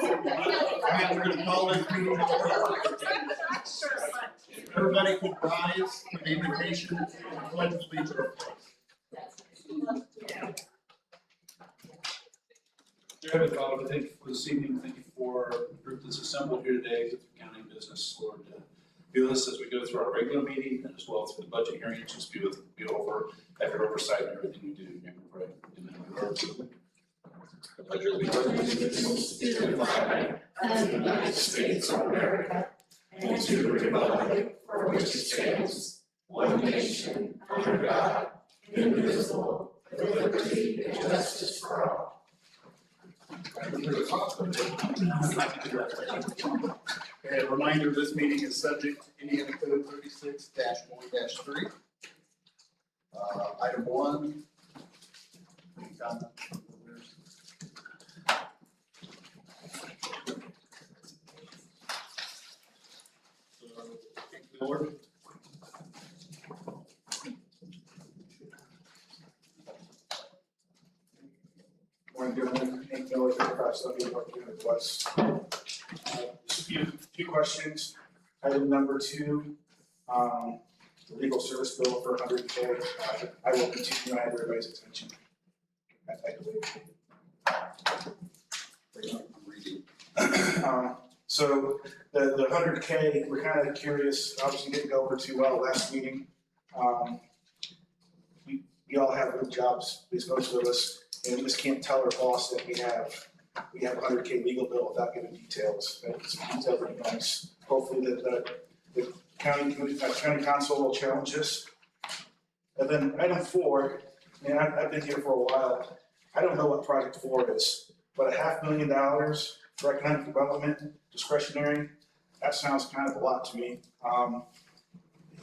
We're going to call this meeting to order. Everybody could rise for the invitation and pledge allegiance. Dear Heavenly Father, we thank you for this evening. Thank you for the group that's assembled here today with the county business. Lord, be with us as we go through our regular meeting and as well as through the budget hearing. Just be over at your oversight and everything we do. In your name we pray. Amen. I pledge allegiance to the flag of the United States of America and to the republic for which it stands, one nation, under God, indivisible, with liberty and justice for all. Okay, a reminder, this meeting is subject to Indiana Code 36-1-3. Item 1. Lord. Morning, gentlemen. Hank Miller, Fairfax, Northwest West. Just a few questions. Item number 2, the legal service bill for $100K. I will continue. I have everybody's attention. I believe. So the $100K, we're kind of curious. Obviously, didn't go over too well last meeting. We all have good jobs, at least most of us, and we just can't tell our boss that we have a $100K legal bill without giving details. Some details would be nice. Hopefully the county council will challenge us. And then item 4, and I've been here for a while. I don't know what project 4 is, but $500,000 for economic development, discretionary, that sounds kind of a lot to me.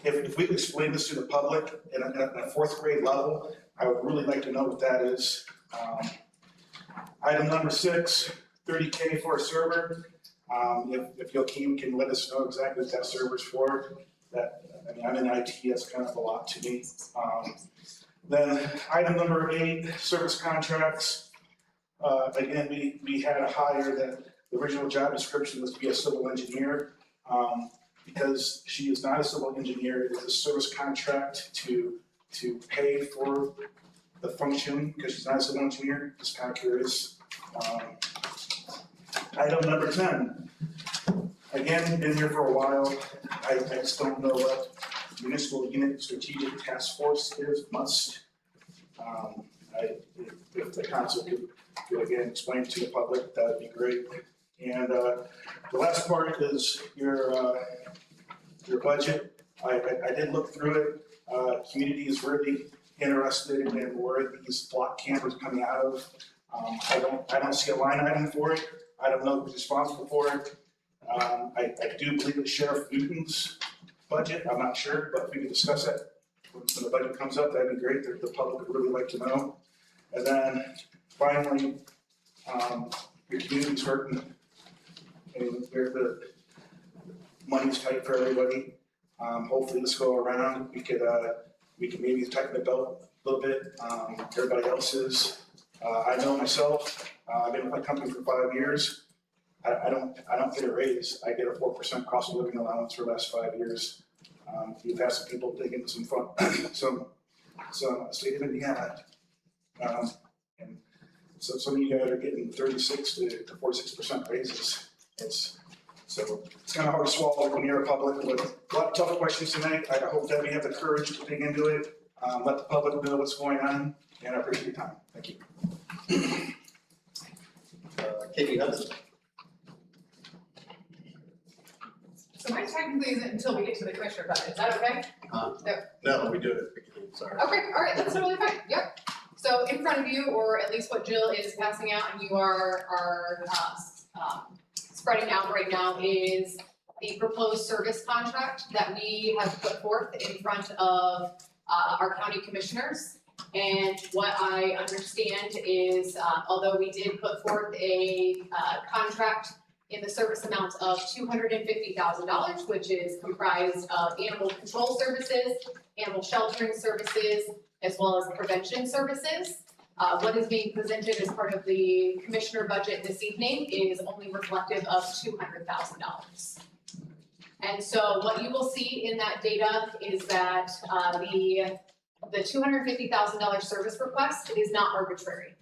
If we could explain this to the public in a 4th grade level, I would really like to know what that is. Item number 6, $30K for a server. If Joaquin can let us know exactly what that server's for, I'm in IT, that's kind of a lot to me. Then item number 8, service contracts. Again, we had a hire that the original job description was to be a civil engineer. Because she is not a civil engineer, it is a service contract to pay for the function because she's not a civil engineer. Just kind of curious. Item number 10. Again, been here for a while. I just don't know what municipal unit strategic task force is. If the council could again explain to the public, that would be great. And the last part is your budget. I did look through it. Community is really interested in where these block cameras coming out of. I don't see a line item for it. I don't know who's responsible for it. I do believe it's Sheriff Newton's budget. I'm not sure, but if we can discuss it when the budget comes up, that'd be great. The public would really like to know. And then finally, your community's hurting. And the money's tight for everybody. Hopefully this go around, we can maybe tighten the belt a little bit. Everybody else is. I know myself, I've been with my company for 5 years. I don't get a raise. I get a 4% cost of living allowance for the last 5 years. We've had some people dig into some state of Indiana. And so some of you guys are getting 36 to 46% raises. It's kind of hard to swallow when you're a public with a lot of tough questions tonight. I hope that we have the courage to dig into it, let the public know what's going on, and I appreciate your time. Thank you. Katie Hudson. So mine technically isn't until we get to the commissioner budget, is that okay? No, we do it at the beginning, sorry. Okay, all right, that's totally fine, yep. So in front of you, or at least what Jill is passing out and you are spreading out right now, is the proposed service contract that we have put forth in front of our county commissioners. And what I understand is, although we did put forth a contract in the service amount of $250,000, which is comprised of animal control services, animal sheltering services, as well as prevention services. What is being presented as part of the commissioner budget this evening is only reflective of $200,000. And so what you will see in that data is that the $250,000 service request is not arbitrary.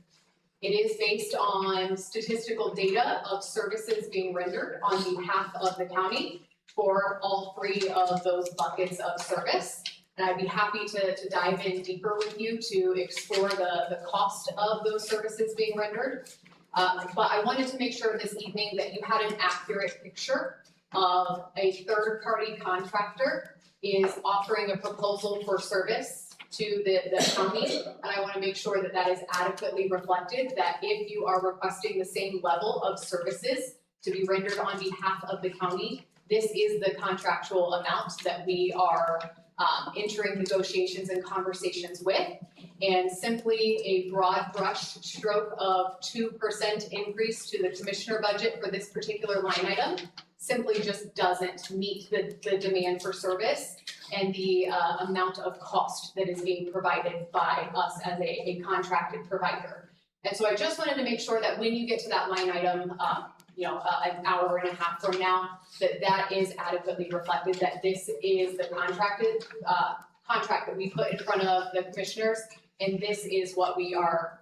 It is based on statistical data of services being rendered on behalf of the county for all three of those buckets of service. And I'd be happy to dive in deeper with you to explore the cost of those services being rendered. But I wanted to make sure this evening that you had an accurate picture of a third-party contractor is offering a proposal for service to the county. And I want to make sure that that is adequately reflected, that if you are requesting the same level of services to be rendered on behalf of the county, this is the contractual amount that we are entering negotiations and conversations with. And simply a broad brush stroke of 2% increase to the commissioner budget for this particular line item simply just doesn't meet the demand for service and the amount of cost that is being provided by us as a contracted provider. And so I just wanted to make sure that when you get to that line item, an hour and a half from now, that is adequately reflected, that this is the contracted contract that we put in front of the commissioners, and this is what we are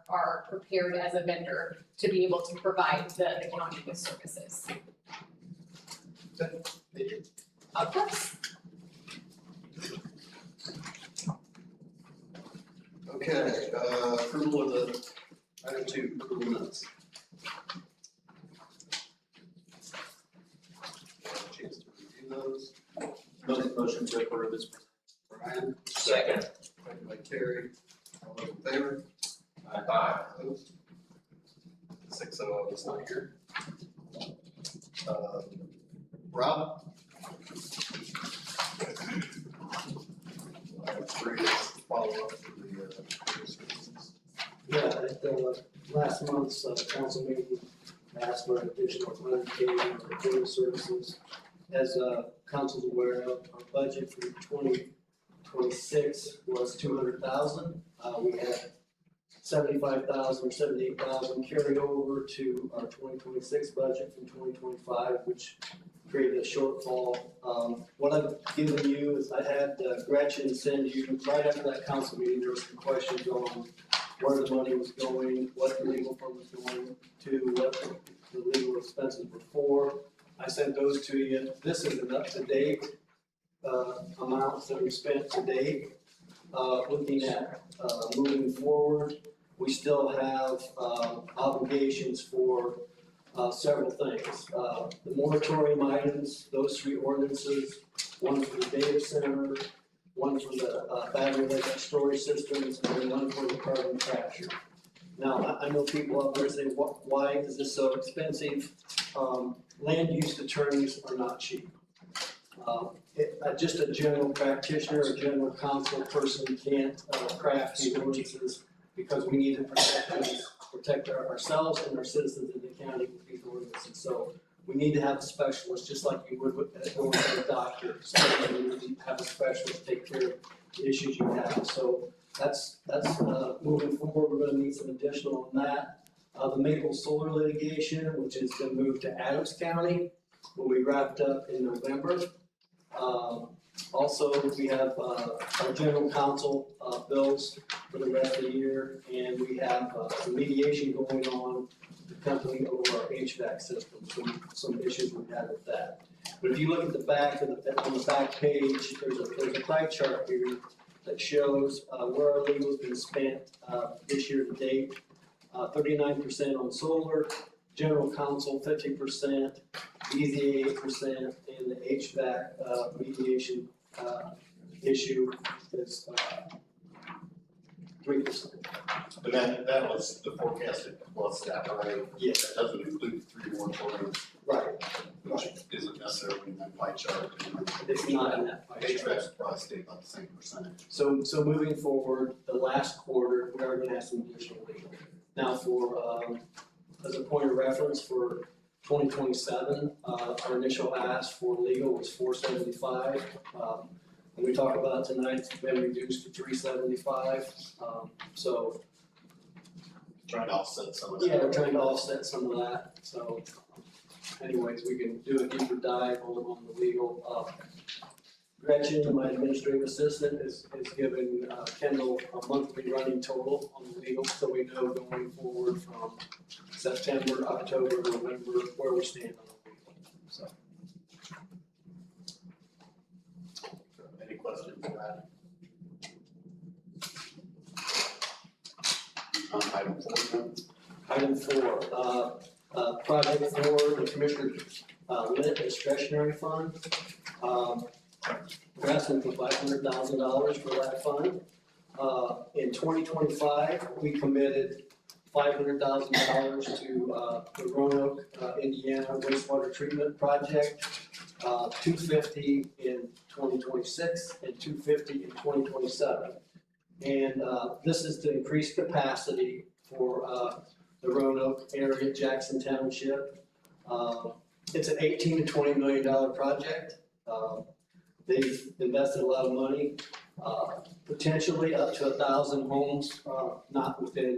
prepared as a vendor to be able to provide the county with services. Of course. Okay, approval of the item 2, approval minutes. Chance to review those. Motion to approve is Brian, second. second by Terry. All those in favor? Aye. Opposed? 6-0 is not here. Rob? Three follow-up for the services. Yeah, at last month's council meeting, I asked for additional $100K for field services. As council's aware of, our budget for 2026 was $200,000. We had $75,000 or $78,000 carried over to our 2026 budget from 2025, which created a shortfall. What I've given you is I had Gretchen send you, right after that council meeting, there were some questions on where the money was going, what the legal firm was going to, what the legal expenses were for. I sent those to you. This is an up-to-date amounts that we spent to date. Looking at moving forward, we still have obligations for several things. The moratorium items, those 3 ordinances, one for the data center, one for the battery electric storage systems, and then one for the carbon capture. Now, I know people out there say, why is this so expensive? Land use attorneys are not cheap. Just a general practitioner, a general counsel person can't craft these ordinances because we need to protect ourselves and our citizens in the county with these ordinances. So we need to have a specialist, just like you would going to the doctor. So we need to have a specialist take care of the issues you have. So that's moving forward. We're going to need some additional on that. The Maple Solar litigation, which has been moved to Adams County, will be wrapped up in November. Also, we have our general counsel bills for the rest of the year, and we have some mediation going on with the company over our HVAC system, some issues we've had with that. But if you look at the back on the back page, there's a pie chart here that shows where our legal's been spent this year to date. 39% on solar, general counsel 50%, EZA 8%, and the HVAC mediation issue is 3%. But that was the forecasted plus that, right? Yes. That doesn't include the 3 moratoriums, Right. which isn't necessarily in that pie chart. It's not in that pie chart. HVAC probably stay about the same percentage. So moving forward, the last quarter, we are gonna have some additional legal. Now for, as a point of reference for 2027, our initial ask for legal was $475. When we talk about tonight, it's been reduced to $375. So Trying to offset some of Yeah, that. we're trying to offset some of that, so anyways, we can do a deeper dive on the legal. Gretchen, my administrative assistant, is giving Kendall a monthly running total on the legal, so we know going forward from September, October, November, where we stand on the legal, so. Any questions on that? Item 4, Item 4, project for the Commissioner lit discretionary fund. We're asking for $500,000 for that fund. In 2025, we committed $500,000 to the Roanoke, Indiana wastewater treatment project, $250 in 2026 and $250 in 2027. And this is to increase capacity for the Roanoke area, Jackson Township. It's an $18 to $20 million project. They've invested a lot of money, potentially up to 1,000 homes, not within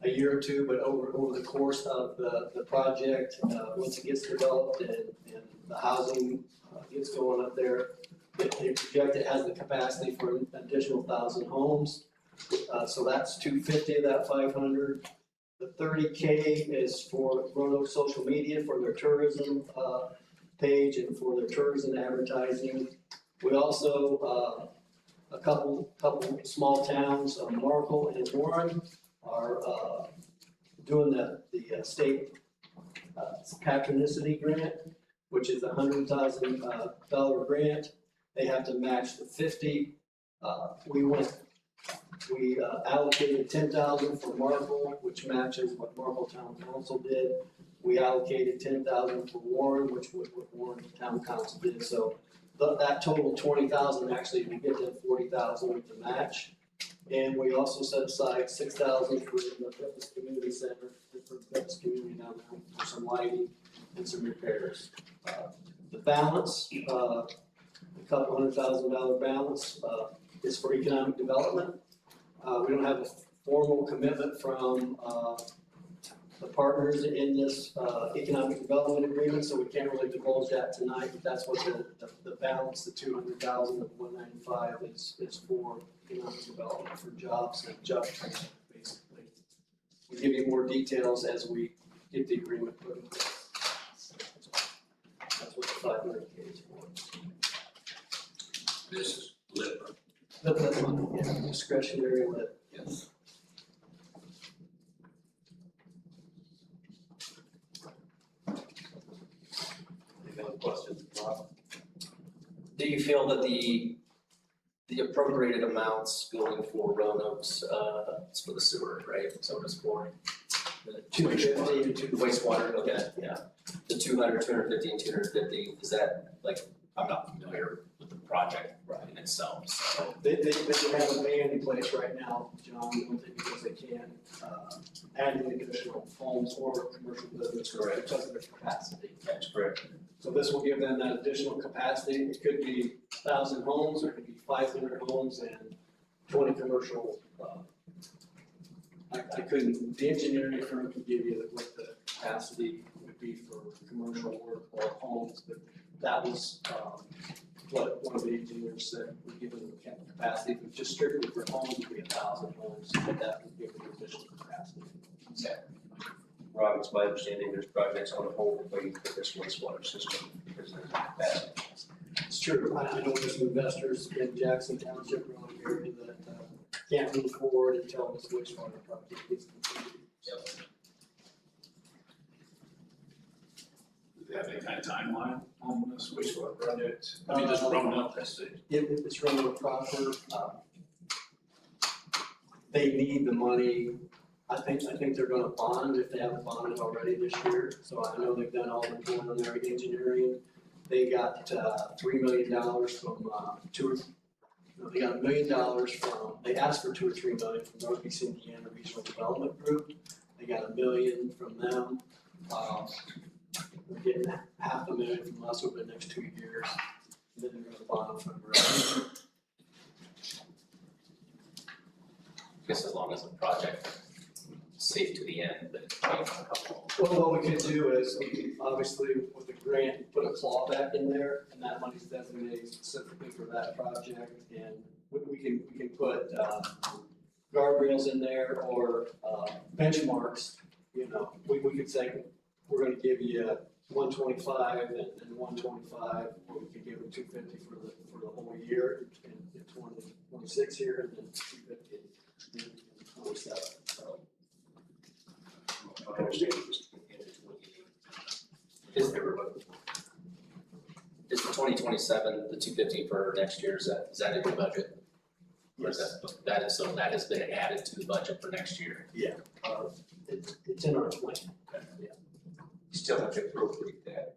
a year or two, but over the course of the project, once it gets developed and the housing gets going up there. They project it has the capacity for an additional 1,000 homes. So that's 250 of that 500. The 30K is for Roanoke social media for their tourism page and for their tourism advertising. We also, a couple small towns, Markle and Warren, are doing the state patronicity grant, which is a $100,000 grant. They have to match the 50. We allocated 10,000 for Markle, which matches what Markle Town Council did. We allocated 10,000 for Warren, which was what Warren Town Council did. So that total 20,000, actually we get to 40,000 to match. And we also set aside 6,000 for the Fitness Community Center and for the Fitness Community down there for some lighting and some repairs. The balance, a couple $100,000 balance, is for economic development. We don't have a formal commitment from the partners in this economic development agreement, so we can't really divulge that tonight, but that's what the balance, the 200,000 of 195 is for economic development for jobs and job training, basically. We'll give you more details as we get the agreement put in place. That's what the 500K is for. This is lit. That's one, yeah, discretionary lit. Yes. Any other questions, Rob? Do you feel that the appropriated amounts going for Roanoke's, it's for the sewer, right? So it's for the 250 and the wastewater, okay, yeah. The 200, 250 and 250, is that like, I'm not familiar with the project in itself, so. They have a ban in place right now, John, because they can't add any additional homes or commercial business because of their capacity. That's correct. So this will give them that additional capacity. It could be 1,000 homes, or it could be 500 homes and 20 commercial. I couldn't, the engineering firm could give you what the capacity would be for commercial or homes, but that was what one of the engineers said, would give them the capacity. If it's just strictly for homes, it would be 1,000 homes, but that would give them additional capacity. Okay. Rob, it's my understanding there's projects on hold waiting for this wastewater system because of capacity. It's true, I know there's some investors in Jackson Township, Roanoke area that can't move forward until this wastewater project gets completed. Yep. Do they have any kind of timeline on this wastewater project? I mean, just run up that stage. It's running proper, they need the money. I think they're gonna bond if they haven't bonded already this year. So I know they've done all the preliminary engineering. They got $3 million from they got $1 million from, they asked for 2 or 3 million from Northeast Indiana Regional Development Group. They got $1 million from them. They're getting $500,000 from us over the next 2 years. And then they're gonna bond from the rest. I guess as long as the project safe to the end, but wait a couple. Well, what we could do is, obviously, with the grant, put a clawback in there, and that money's designated specifically for that project, and we can put, guardrails in there or, benchmarks, you know, we could say, we're gonna give you 125 and 125, or we could give them 250 for the whole year, in 2026 here, and then 250 in 27, so. Is the 2027, the 250 for next year, is that in the budget? Or is that, that has been added to the budget for next year? It's in our plan. Yeah. Still have to appropriate that.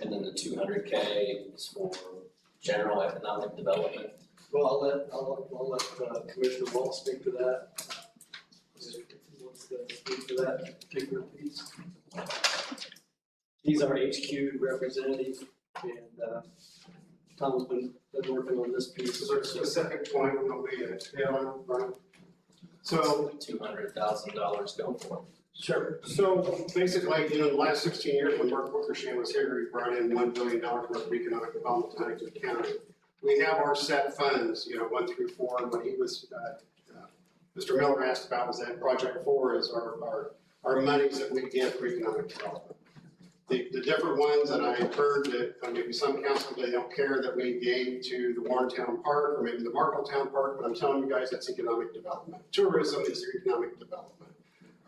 And then the 200K is for general economic development. Well, I'll let Commissioner Wall speak to that. If he wants to speak to that particular piece. He's our HQ representative, and Tom's been working on this piece. Is there a specific point when we hit on, right? So, $200,000 going for. sure. So basically, you know, the last 16 years when Mark Wickersham was here, he brought in $1 billion worth of economic development to Huntington County. We have our set funds, you know, 1 through 4, and what he was, Mr. Miller asked about was that Project 4 is our monies that we give for economic development. The different ones that I heard that maybe some council, they don't care that we gave to the Warrentown Park or maybe the Marklettown Park, but I'm telling you guys, that's economic development. Tourism is economic development.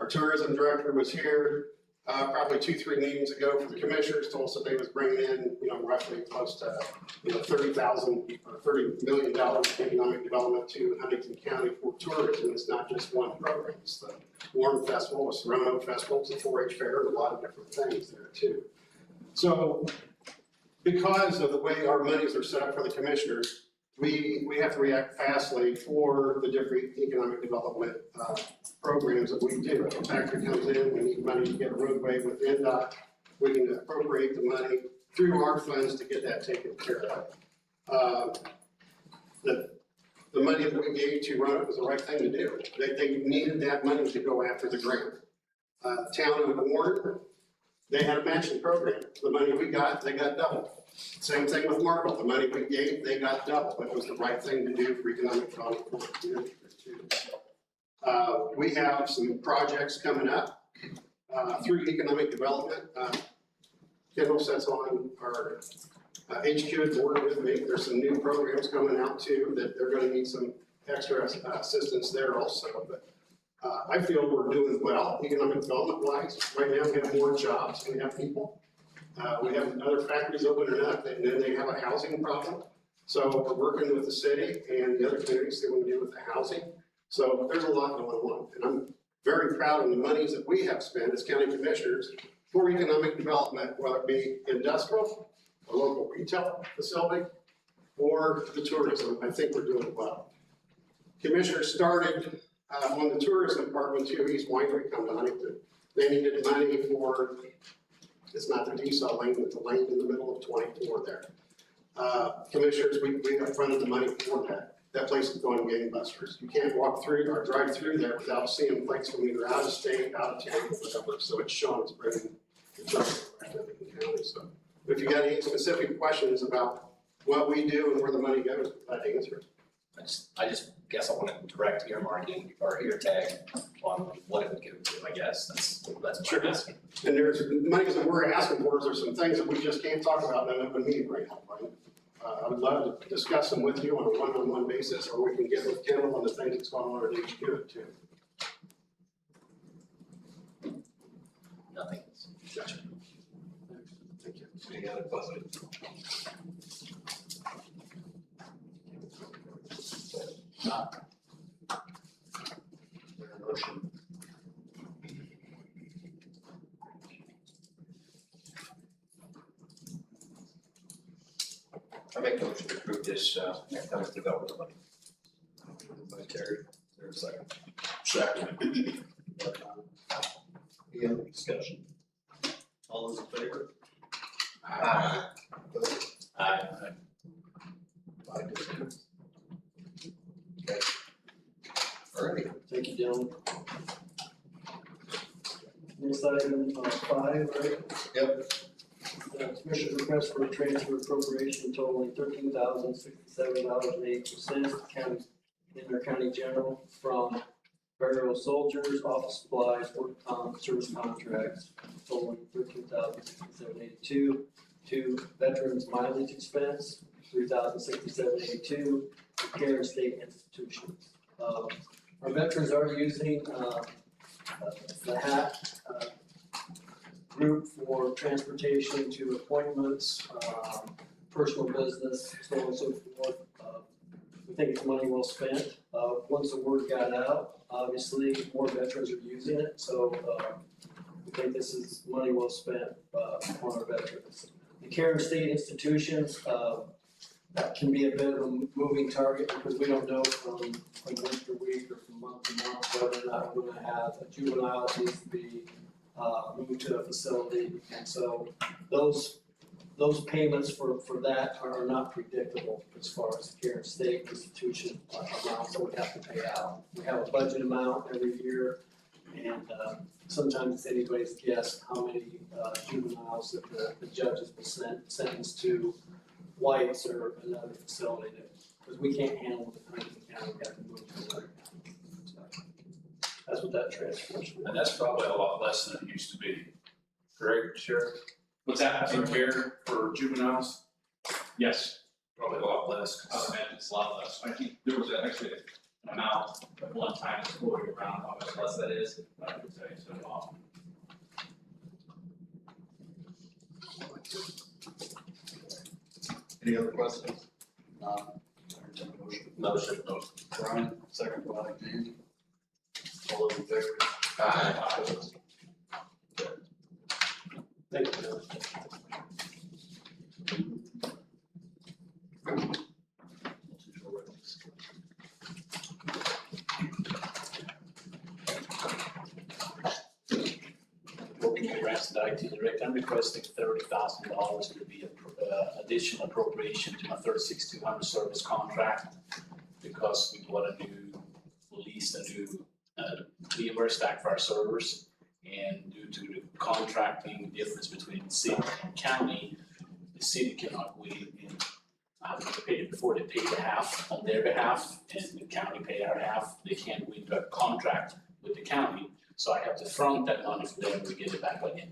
Our tourism director was here probably 2-3 meetings ago for the commissioners, told us that they was bringing in, you know, roughly close to, you know, $30,000 or $30 million in economic development to Huntington County for tourism. It's not just one program. It's the Warren Festival, it's the Roanoke Festival, it's the 4-H Fair, and a lot of different things there too. So because of the way our monies are set up for the commissioners, we have to react fastly for the different economic development programs that we do. If a factory comes in, we need money to get a roadway with NDOT, we can appropriate the money through our funds to get that taken care of. The money that we gave to Roanoke was the right thing to do. They needed that money to go after the grant. Town of Warren, they had a matching program. The money we got, they got double. Same thing with Markle. The money we gave, they got double. It was the right thing to do for economic development. We have some projects coming up through economic development. Kendall sits on our HQ at board with me. There's some new programs coming out too that they're going to need some extra assistance there also. But I feel we're doing well economic development wise. Right now we have more jobs, we have people. We have other factories opening up and then they have a housing problem. So we're working with the city and the other communities that we do with the housing. So there's a lot going on. And I'm very proud of the monies that we have spent as county commissioners for economic development, whether it be industrial, a local retail facility, or the tourism. I think we're doing well. Commissioners started on the tourism department too. East Winery come to Huntington. They needed money for, it's not the decel lane, but the lane in the middle of 24 there. Commissioners, we have funded the money for that. That place is going gangbusters. You can't walk through or drive through there without seeing places from either out of state, out of town, whatever. So it's shown it's bringing the tourism back to the county. So if you got any specific questions about what we do and where the money goes, I'd answer. I just guess I want to direct earmarking or ear tag on what it would give to, I guess. That's what I'm asking. And there's monies that we're asking for, there's some things that we just can't talk about in an open meeting right now, right? I would love to discuss them with you on a one-on-one basis, or we can get with Kendall on the things that's going on at HQ too. Nothing. Gotcha. Thank you. Any other questions? Motion. I make a motion to approve this economic development money. By Terry, is there a second? Second. Any other discussion? All those in favor? Aye. Opposed? Aye. 5 to 2. Okay. gentlemen. Next item, 5, right? Yep. Commissioner's request for a transfer appropriation totaling $13,067.08 county, in their county general from burial soldiers, office supplies, work comp, service contracts totaling $13,067.82 to veterans mileage expense, $3,067.82 to care and state institutions. Our veterans are using the HAT group for transportation to appointments, personal business, so on and so forth. We think it's money well spent. Once the word got out, obviously, more veterans are using it, so we think this is money well spent on our veterans. The care and state institutions, that can be a bit of a moving target because we don't know from week to week or from month to month whether or not we're gonna have a juvenile that needs to be moved to a facility. And so those payments for that are not predictable as far as the care and state institution amounts that we have to pay out. We have a budget amount every year, and sometimes it's anybody's guess how many juveniles that the judges will sentence to White's or another facility, because we can't handle the Huntington County, we have to move to another county. So that's what that transfer is. And that's probably a lot less than it used to be. Correct, Sheriff? What's that, in care for juveniles? Yes, Probably a lot less. I would imagine it's a lot less. I think there was actually an amount at one time that's floating around, how much less that is, but I would say it's been off. Any other questions? Entertain a motion. Brian, second by Jamie. All those in favor? Aye. Opposed? Thank you. Working with Ransom IT Director, I'm requesting $30,000 to be additional appropriation to my 36200 service contract because we released a new VMware stack for our servers. And due to the contracting difference between city and county, the city cannot wait and they paid it before, they paid half on their behalf and the county paid our half. They can't go into a contract with the county, so I have to front that money for them to get it back again.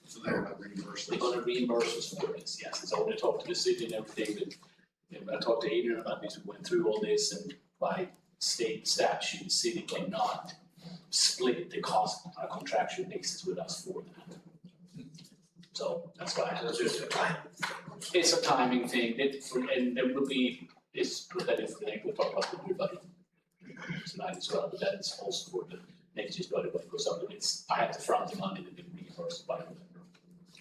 So they're not reimbursed. They're gonna reimburse us for this, yes, and so I talked to the city and everything, and I talked to Adrian about this, we went through all this, and by state statute, the city cannot split the cost on a contractual basis with us for that. So that's why So it's just a time. it's a timing thing, and there will be, that information, we'll talk about the new budget tonight as well, but that is also for the next year's budget, when it goes up, and I have to front the money to be reimbursed by November.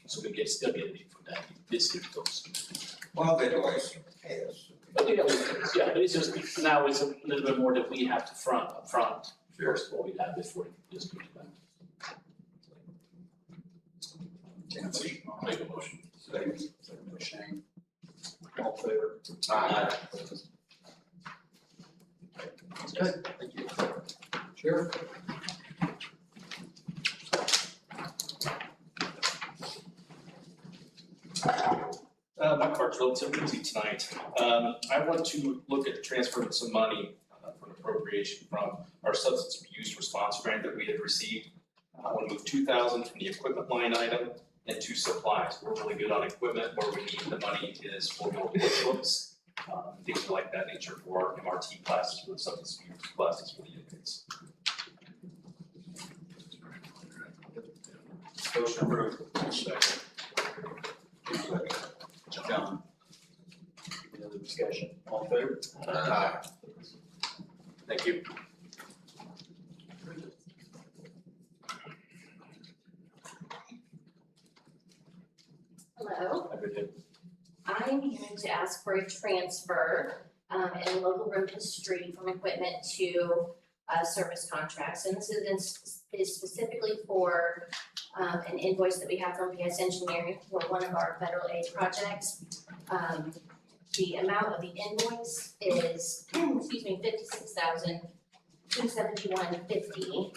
So we still get it for that, this year goes. Well, they always pay us. But but it's just, now it's a little bit more that we have to front, upfront, first of all, we have before we just do that. Nancy, Make a motion. second by Shane. All in favor? Aye. Opposed? Okay, thank you. Sheriff? My part's relatively easy tonight. I want to look at transferring some money for an appropriation from our substance abuse response grant that we had received. I want to move $2,000 from the equipment line item and to supplies. We're really good on equipment. Where we need the money is for books, things like that nature for MRT classes, for the substance abuse classes for the inmates. Motion approved. Second. John? Any other discussion? All in favor? Aye. Thank you. Hello, Have a good day. I'm here to ask for a transfer in local road and street from equipment to service contracts. And this is specifically for an invoice that we have from PS Engineering for one of our federal aid projects. The amount of the invoice is, $56,000. 271.50.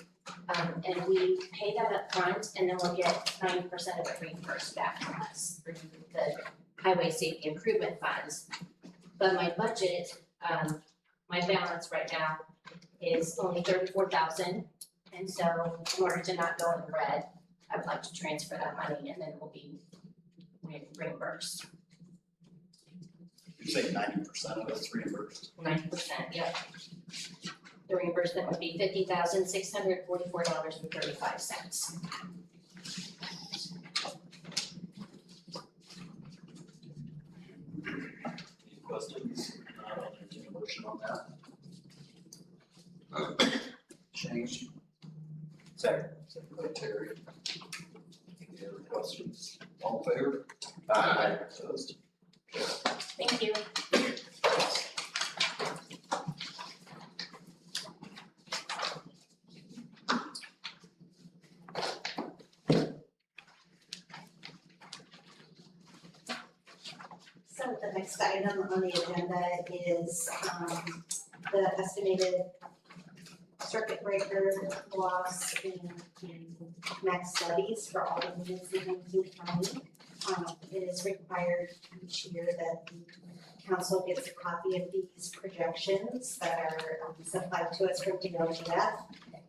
And we pay that up front, and then we'll get 90% of it reimbursed back from us through the highway safety improvement funds. But my budget, my balance right now is only 34,000. And so in order to not go in the red, I would like to transfer that money and then it will be reimbursed. You say 90% of it's reimbursed? 90%, yep. The reimbursement would be $50,644.35. Any questions? I'll entertain a motion on that. Change. Second. Second by Terry. Any other questions? All in favor? Aye. Opposed? Thank you. So the next item on the agenda is the estimated circuit breaker loss and max studies for all the units in Lincoln County. It is required each year that the council gets a copy of these projections that are supplied to us from DLGF.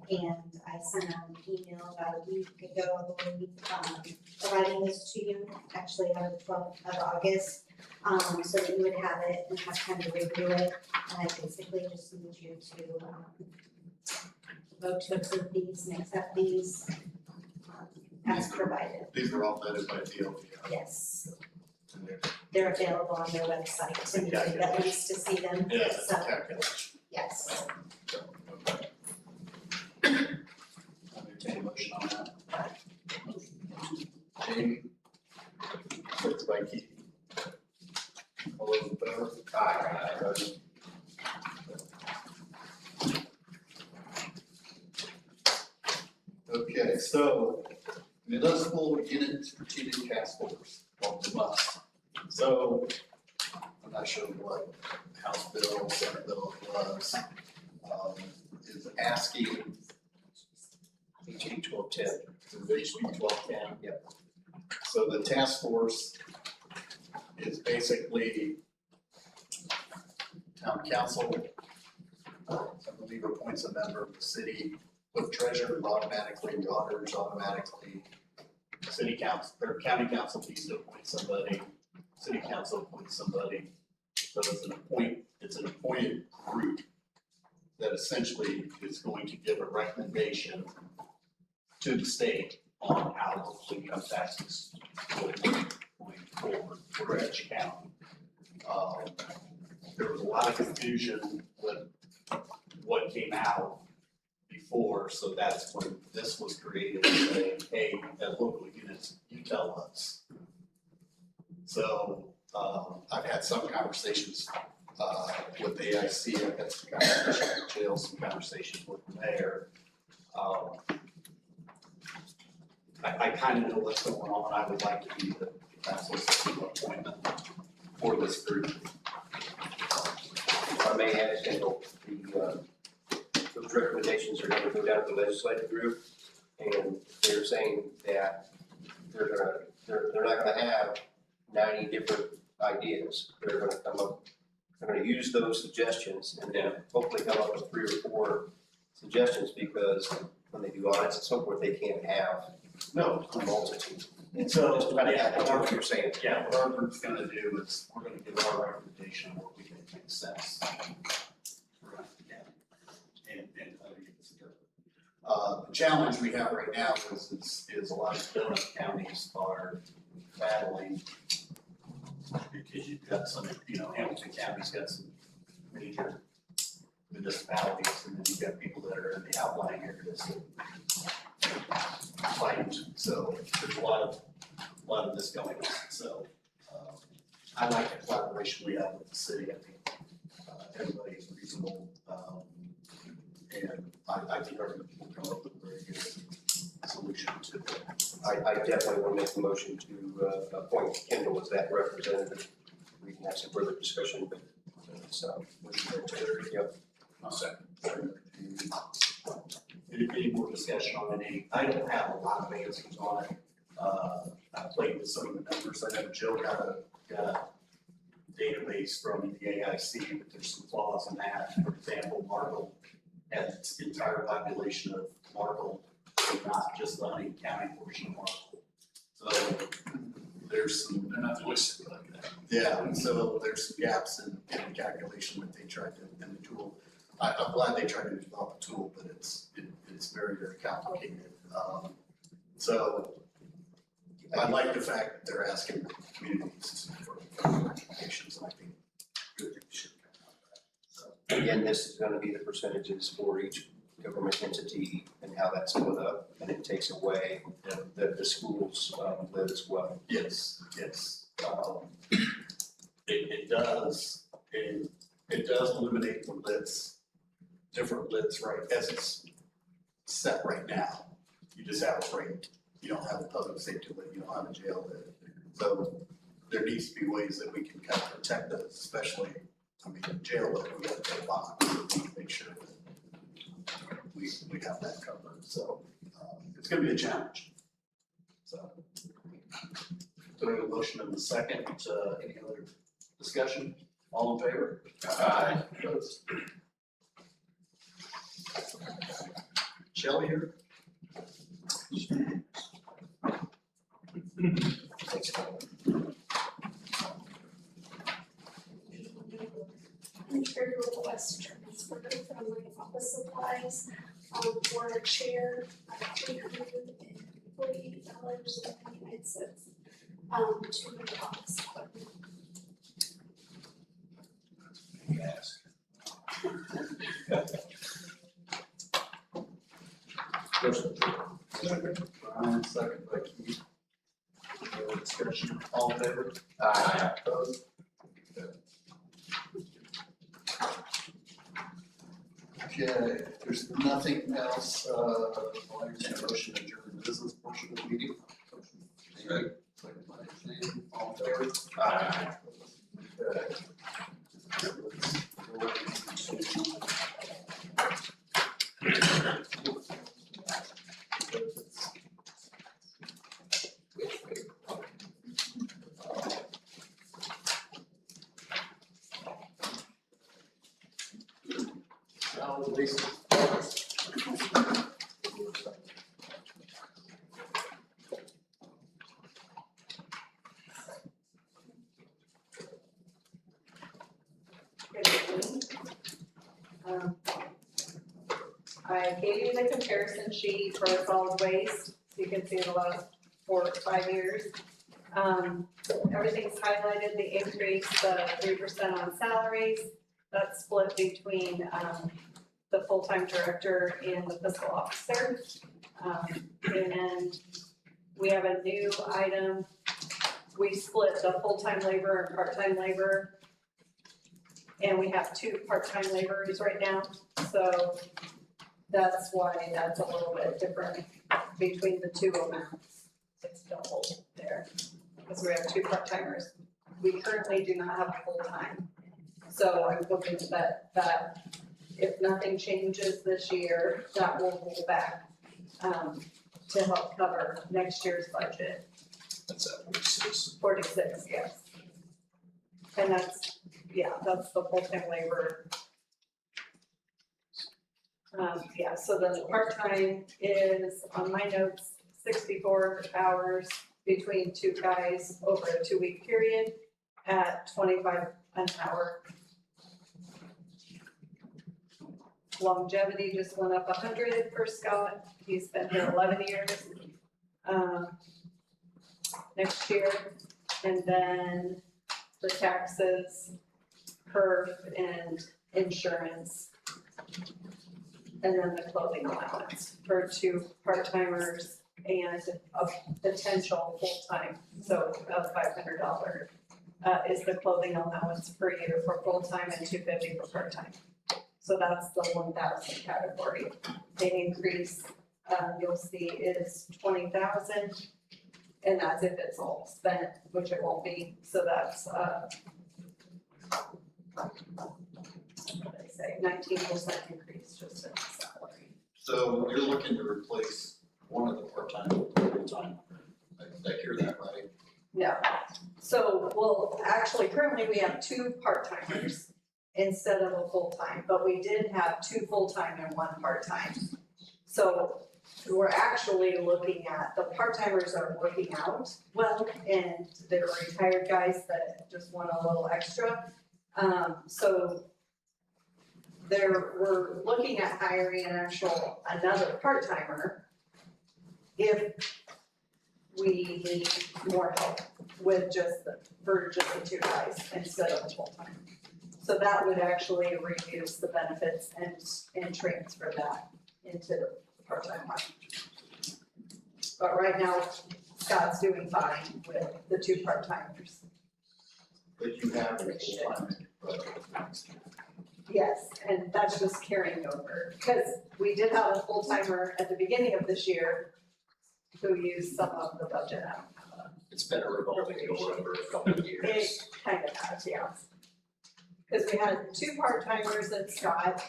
And I sent an email about a week ago, I believe, providing this to you, actually on the 12th of August. So that you would have it and have time to review it. And I basically just need you to vote to approve these and accept these as provided. These are all vetted by DLG. Yes. They're available on their website, so you can at least to see them. Yeah, it's a So, calculation. yes. I'll entertain a motion on that. Jamie. Second by Keith. All those in favor? Aye. Opposed? Okay, so municipal unit strategic task force, well, we must. So I'm not sure what House Bill, Senate Bill was, is asking HB 1210. HB 1210. Yep. So the task force is basically town council, I believe appoints a member of the city, with treasurer automatically, the auditors automatically, city council, or county council needs to appoint somebody, city council appoints somebody. So it's an appointed group that essentially is going to give a recommendation to the state on how local income taxes will be going forward for each county. There was a lot of confusion with what came out before, so that's when this was created, saying, hey, as local units, you tell us. So, I've had some conversations, with AIC, I've had some conversations with Jill, some conversations with the mayor. I kind of know what's going on, I would like to be the council's appointment for this group. If I may add, Kendall, those recommendations are gonna go down to the legislative group, and they're saying that they're not gonna have 90 different ideas. They're gonna use those suggestions and then hopefully come up with 3 or 4 suggestions, because when they do audits and so forth, they can't have a multitude. And so, Just kind of add what you're saying. yeah, what our group's gonna do is, we're gonna give our recommendation on what we think makes sense. And other units to go. The challenge we have right now is a lot of donut counties are battling, because you've got some, Hamilton County's got some major municipalities, and then you've got people that are in the outlying areas that fight. So there's a lot of this going on, so, I like the collaboration we have with the city, I think, everybody's reasonable, and I think our group will come up with a very good solution to it. I definitely want to make the motion to appoint Kendall as that representative. We can have some further discussion, but so. Motion by Terry. Yep. I'll second. Any more discussion on any? I don't have a lot of answers on it. I played with some of the numbers. I know Joe got a database from the AIC, but there's some flaws in that. For example, Markle has its entire population of Markle, and not just the Huntington County portion of Markle. So there's some. They're not listed like that. Yeah, so there's some gaps in the calculation that they tried to, in the tool. I'm glad they tried to develop a tool, but it's very, very complicated. So I like the fact that they're asking communities for recommendations, and I think good things should come out of that. So, Again, this is gonna be the percentages for each government entity and how that's split up, and it takes away the schools, lid as well. yes. It does eliminate the lids, different lids, right, as it's set right now. You just have a rate, you don't have a public safety lid, you don't have a jail lid. So there needs to be ways that we can kind of protect those, especially, I mean, jail lid, we gotta put a box, so we need to make sure that we have that covered, so, it's gonna be a challenge. So. Do we have a motion in the second, any other discussion? All in favor? Aye. Opposed? Shelley here? I'm Terry with the West Transfer from my office supplies, for a chair, $348.99, to the office. Yes. Brian, second by Keith. No discussion, all in favor? Aye. Opposed? Okay, if there's nothing else, I'll entertain a motion to adjourn the business portion of the meeting. Second by Shane, all in favor? Aye. Okay. I gave you the comparison sheet for solid waste, so you can see the last 4 or 5 years. Everything's highlighted, the increase, the 3% on salaries, that's split between, the full-time director and the fiscal officer. And we have a new item, we split the full-time labor and part-time labor. And we have 2 part-time laborers right now, so that's why that's a little bit different between the 2 amounts. It's double there, because we have 2 part-timers. We currently do not have a full-time. So I'm hoping that if nothing changes this year, that will roll back to help cover next year's budget. That's at 46. 46, yes. And that's the full-time labor. Yeah, so the part-time is, on my notes, 64 hours between 2 guys over a 2-week period at 25 an hour. Longevity just went up 100 for Scott, he's been here 11 years. Next year, and then the taxes, perf and insurance. And then the clothing allowance for 2 part-timers and a potential full-time, so $500 is the clothing allowance per year for full-time and $250 for part-time. So that's the 1,000 category. The increase, you'll see is 20,000, and that's if it's all spent, which it won't be, so that's what did I say, 19% increase just in salary. So you're looking to replace one of the part-time with a full-time. Did I hear that right? No. So, well, actually, currently we have 2 part-timers instead of a full-time, but we did have 2 full-time and 1 part-time. So we're actually looking at, the part-timers are working out well, and they're retired guys that just want a little extra. So we're looking at hiring another part-timer if we need more help with for just the 2 guys instead of a full-time. So that would actually reduce the benefits and transfer that into the part-time line. But right now, Scott's doing fine with the 2 part-timers. But you have a full-time in your budget. Yes, and that's just carrying over, because we did have a full-timer at the beginning of this year who used some of the budget out. It's been a revolving door over a couple of years. It kind of has, yeah. Because we had 2 part-timers and Scott,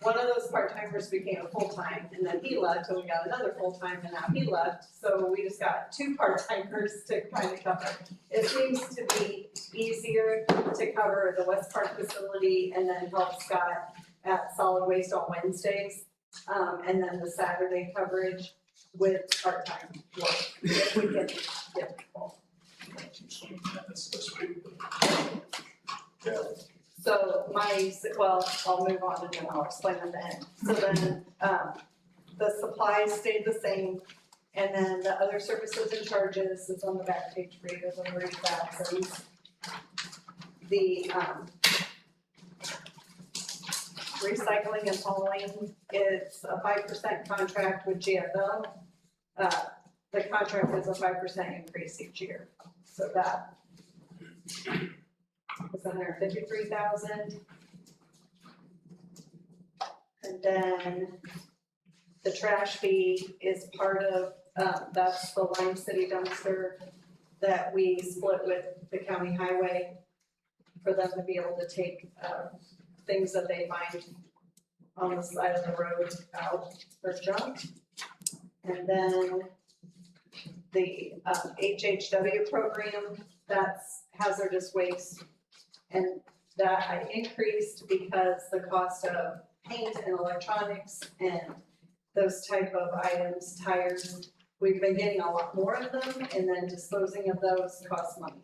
one of those part-timers became a full-time, and then he left, so we got another full-time, and now he left, so we just got 2 part-timers to kind of cover. It seems to be easier to cover the West Park facility and then help Scott at solid waste on Wednesdays, and then the Saturday coverage with part-time work, if we can get people. Yeah. So I'll move on and then I'll explain at the end. So then, the supplies stayed the same, and then the other services and charges is on the back page for you to read that, so the, recycling and hauling, it's a 5% contract with GFL. The contract is a 5% increase each year, so that is $153,000. And then the trash fee is part of, that's the Lime City dumpster that we split with the county highway for them to be able to take, things that they find on the side of the road out for junk. And then the HHW program, that's hazardous waste. And that I increased because the cost of paint and electronics and those type of items, tires, we've been getting a lot more of them, and then disposing of those costs money.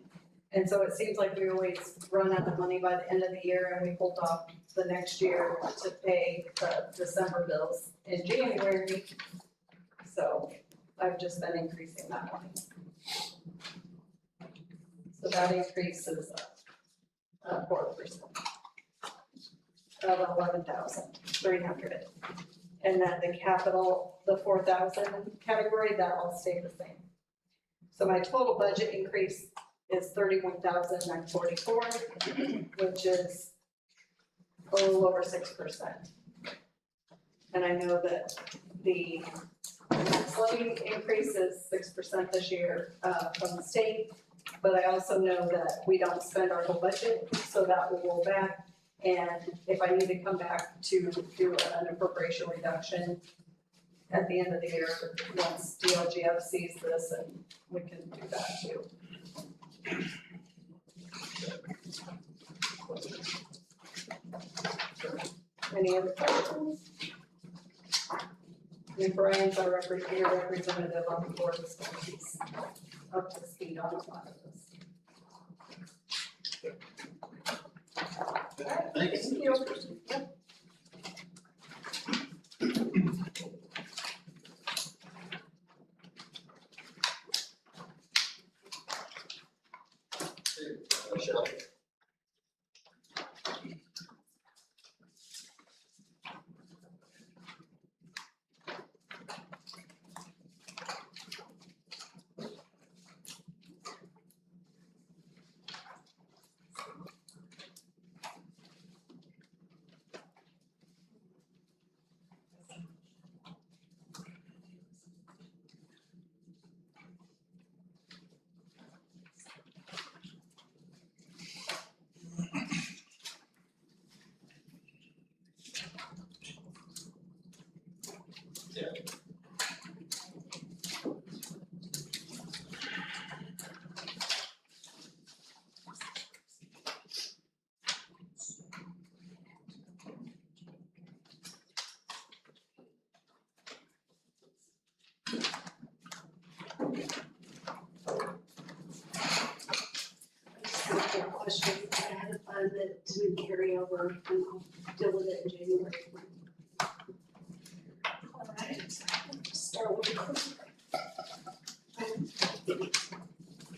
And so it seems like we always run out of money by the end of the year, and we hold off the next year to pay the December bills in January. So I've just been increasing that money. So that increase is 4% of 11,300. And then the capital, the 4,000 category, that all stayed the same. So my total budget increase is 31,944, which is a little over 6%. And I know that the tax levy increase is 6% this year from the state, but I also know that we don't spend our whole budget, so that will roll back. And if I need to come back to do an appropriation reduction at the end of the year, once DLGF sees this, and we can do that too. Any other questions? And Brian's our representative on the board, so he's up to speed on a lot of this. Thanks. Thank you. Yep. Shelley? couple of questions. I had a fund that didn't carry over, and I'll deal with it in January. All right, start with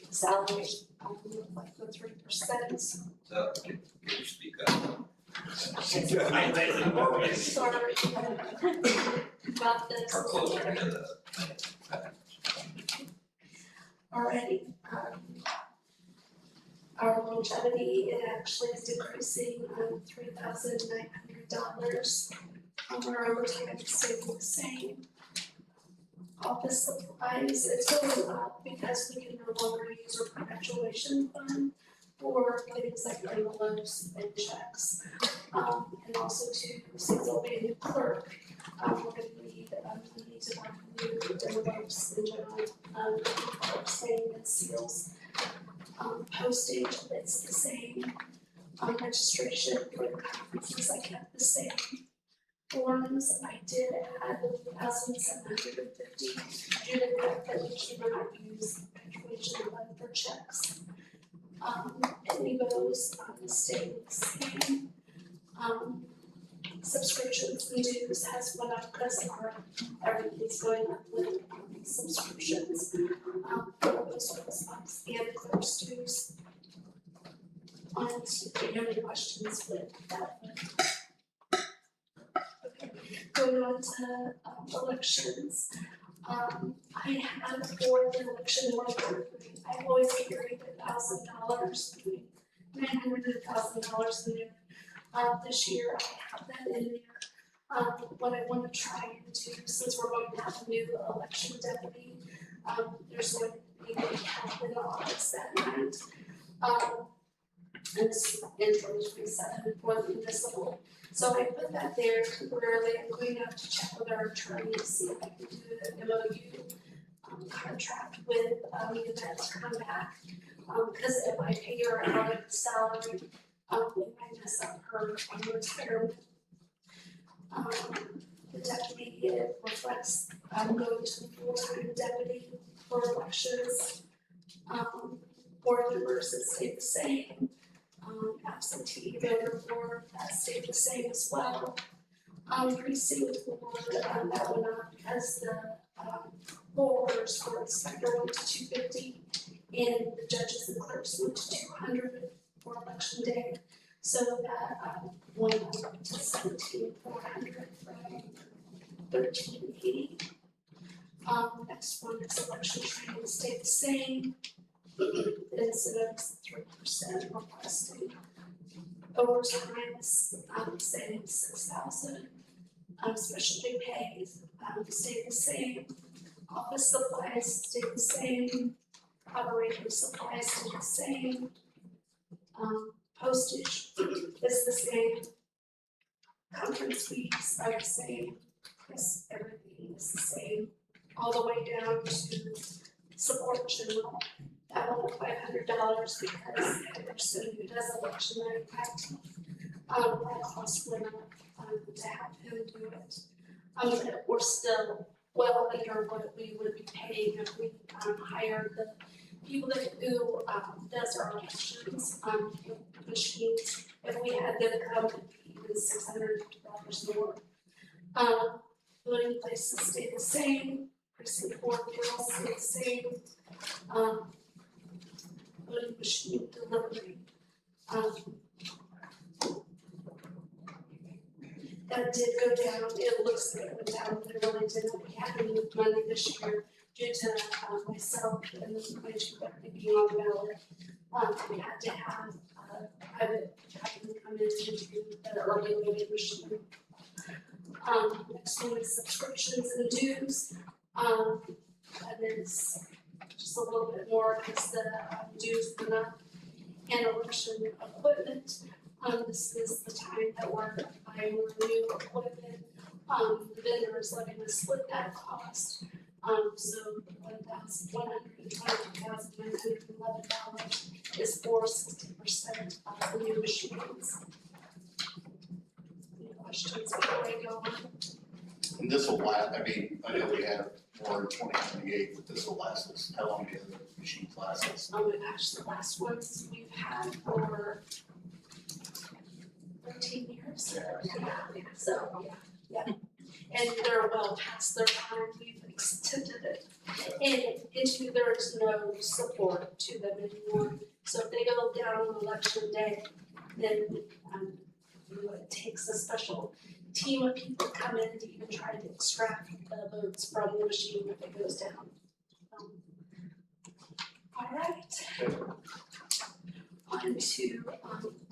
salaries, look like the 3%. So, can you speak up? Sorry about this. Or closer to the. Alrighty, our longevity, it actually is decreasing $3,900. Our overtime is staying the same. Office supplies, it's going up because we can no longer use our perpetuation fund for things like envelopes and checks. And also too, since I'll be a new clerk, we're gonna need money to buy new envelopes in general, same and seals. Postage, it's the same. Registration for the conferences, I kept the same. Forms, I did add 1,750 due to the fact that we cannot use perpetuation fund for checks. Amigos, staying the same. Subscriptions and dues has went up because everything's going up with subscriptions. Post office box and clerk's dues. Do you have any questions with that? Okay, going on to elections. I have for the election worker, I've always carried $1,000 between $900 and $1,000 in there. This year I have that in there. What I want to try and do, since we're going to have a new election deputy, there's going to be a help in the office that night. And it's in 2027 for the municipal. So I put that there temporarily. I'm going to have to check with our attorney to see if I can do an MOU contract with Yvette to come back. Because if I pay her out of salary, it might mess up her retirement. The deputy, it reflects, I'm going to the full-time deputy for elections. Board members, it stayed the same. Absentee voter board, that stayed the same as well. Precinct board, that went up because the voters for inspector went to 250 and the judges and clerks went to 200 for election day. So that went up to 17,400 from 1380. Next one is election training stayed the same. Incentives 3% requested. Overtime is same 6,000. Specialty pays stayed the same. Office supplies stayed the same. Operating supplies stayed the same. Postage is the same. Conference fees are the same. Yes, everything is the same. All the way down to support general. That went up $500 because the person who does election night acting, that cost went up to have him do it. We're still well under what we would be paying if we hired the people who does our elections machines. If we had them come, it would be even $650 more. Voting places stay the same. Precinct 4 bills stay the same. Voting machine delivery. That did go down. It looks like it went down, but it really didn't. We had to move money this year due to myself and my two deputy being on the ballot. We had to have private capital come in to do the early voting machine. Next one is subscriptions and dues. And it's just a little bit more because the dues went up. And election equipment. This is the time that we're buying new equipment. The vendor is letting us split that cost. So $1,122,911 is for 60% of the new machines. Any questions before I go on? And this will last, I mean, I know we have more in 2028, but this will last us, how long do you machine classes? Oh my gosh, the last ones we've had for 13 years. Yeah, so, yeah. And they're well past their time, we've extended it. And there's no support to them anymore. So if they go down on election day, then, it takes a special team of people to come in to even try to extract the votes from the machine if it goes down. All right. On to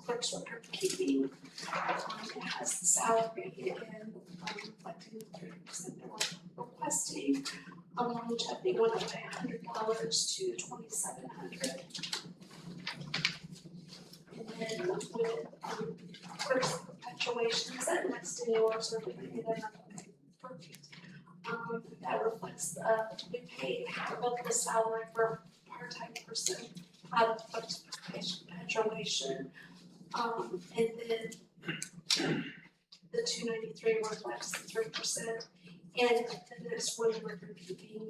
clerk's record keeping. It has the salary again, reflecting the 3% that we're requesting. Longevity went up by $100 to $2,700. And then with clerk's perpetuations, that next to yours, we're gonna get another, okay, perfect. That reflects, we pay above the salary for a part-time person out of clerk's perpetuation. And then the 293 reflects the 3%. And the next one we're repeating,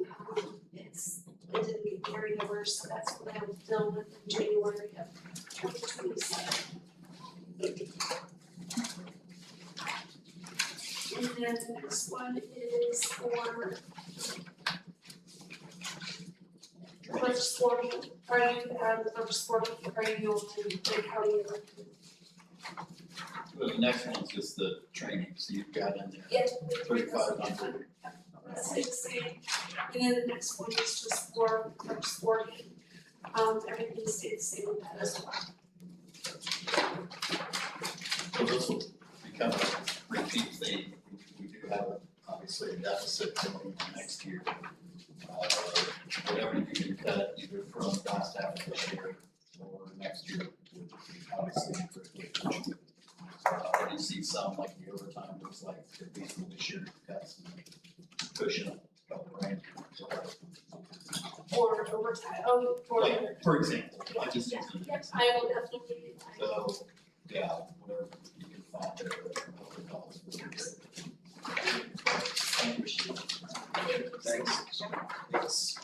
it didn't get carried over, so that's what I will deal with in January of 2027. And then the next one is for clerk's board. Are you the clerk's board, are you on the county? Well, the next one's just the training, so you've got in there Yes. 3,500. That's the same. And then the next one is just for clerk's board. Everything stays the same with that as well. So this will become a repeat thing. We do have obviously a deficit going next year. Whatever you can cut either from last half of this year or next year, obviously. You see some like the overtime looks like at least for this year, cuts cushion a couple grand. Or overtime, oh, for. Like, for example, I just. Yeah, yes, I will definitely. So, yeah, whatever you can find there, whatever it calls for. Thanks. Yes.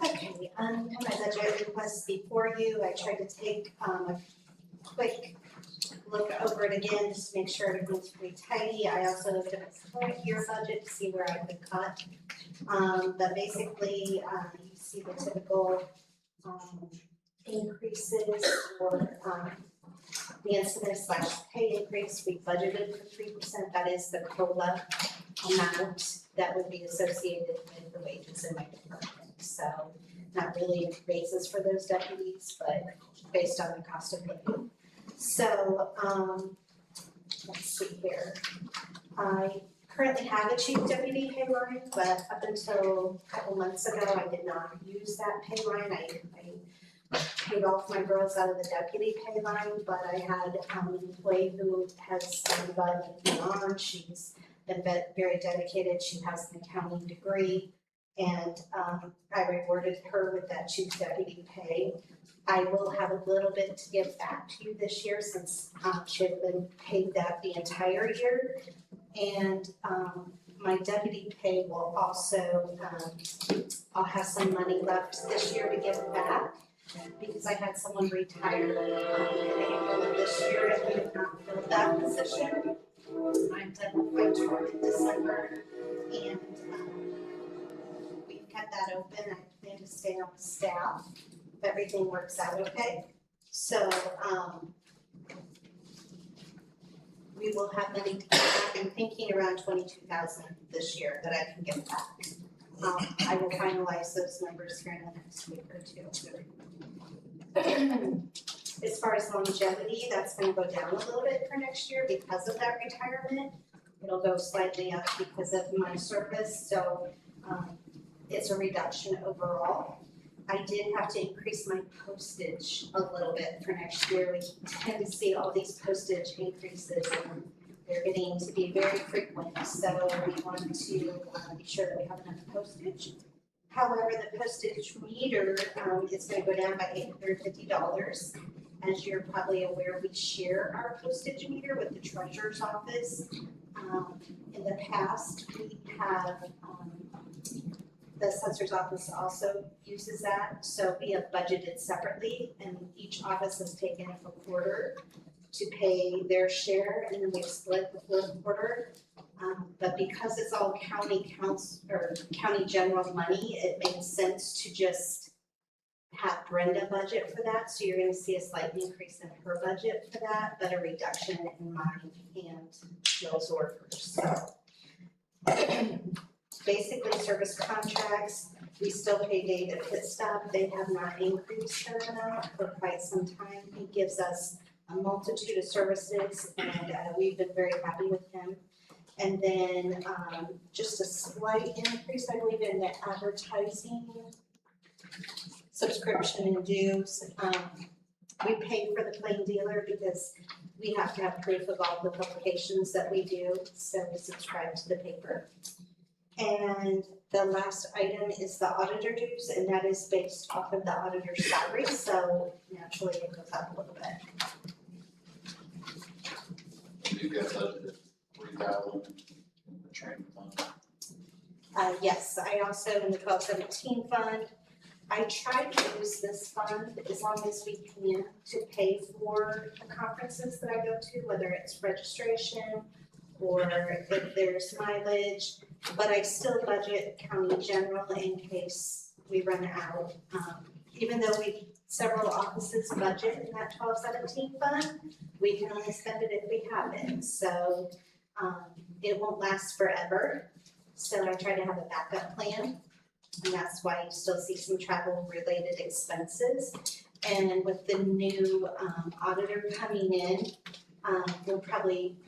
Okay, have my budget requests before you. I tried to take a quick look over it again, just to make sure everything's pretty tidy. I also looked at my current year budget to see where I could cut. But basically, you see the typical increases for the incident/pay increase. We budgeted for 3%. That is the COLA amount that would be associated with the wages in my department. So not really raises for those deputies, but based on the cost of living. So, let's see here. I currently have a chief deputy pay line, but up until a couple months ago, I did not use that pay line. I paid off my girls out of the deputy pay line, but I had an employee who has above and beyond. She's been very dedicated. She has an accounting degree. And I rewarded her with that chief deputy pay. I will have a little bit to give back to you this year since she had been paid that the entire year. And my deputy pay will also, I'll have some money left this year to give back because I had someone retire in April of this year and we have not filled that position. I'm done with my term in December and we've kept that open. I plan to stay on the staff if everything works out okay. So we will have money to give back. I'm thinking around 22,000 this year that I can give back. I will finalize those numbers here in the next week or two. As far as longevity, that's gonna go down a little bit for next year because of that retirement. It'll go slightly up because of my service, so it's a reduction overall. I did have to increase my postage a little bit for next year. We tend to see all these postage increases and they're getting to be very frequent, so we want to be sure that we have enough postage. However, the postage meter is gonna go down by $850. As you're probably aware, we share our postage meter with the treasurer's office. In the past, we have, the assessor's office also uses that, so we have budgeted separately, and each office has taken a quarter to pay their share, and then we split the fourth quarter. But because it's all county or county general money, it makes sense to just have Brenda budget for that, so you're gonna see a slight increase in her budget for that, but a reduction in mine and Jill's orders, so. Basically, service contracts, we still pay David Pitstop, they have not increased their amount for quite some time. He gives us a multitude of services, and we've been very happy with him. And then, just a slight increase, I believe, in the advertising subscription and dues. We pay for the Plain Dealer because we have to have proof of all the publications that we do, so we subscribe to the paper. And the last item is the auditor dues, and that is based off of the auditor's salary, so naturally it goes up a little bit. You've got budgeted $3,000 in the training fund. Yes, I also, in the 1217 fund, I try to use this fund as long as we can to pay for the conferences that I go to, whether it's registration or if there's mileage, but I still budget county general in case we run out. Even though several offices budget in that 1217 fund, we can only spend it if we have it, so it won't last forever. So I try to have a backup plan, and that's why you still see some travel related expenses. And with the new auditor coming in, we'll probably,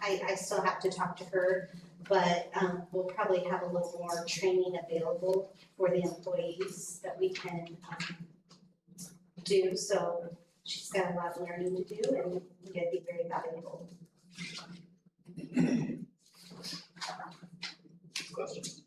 I still have to talk to her, but we'll probably have a little more training available for the employees that we can do. So she's got a lot of learning to do, and it'd be very valuable. Questions?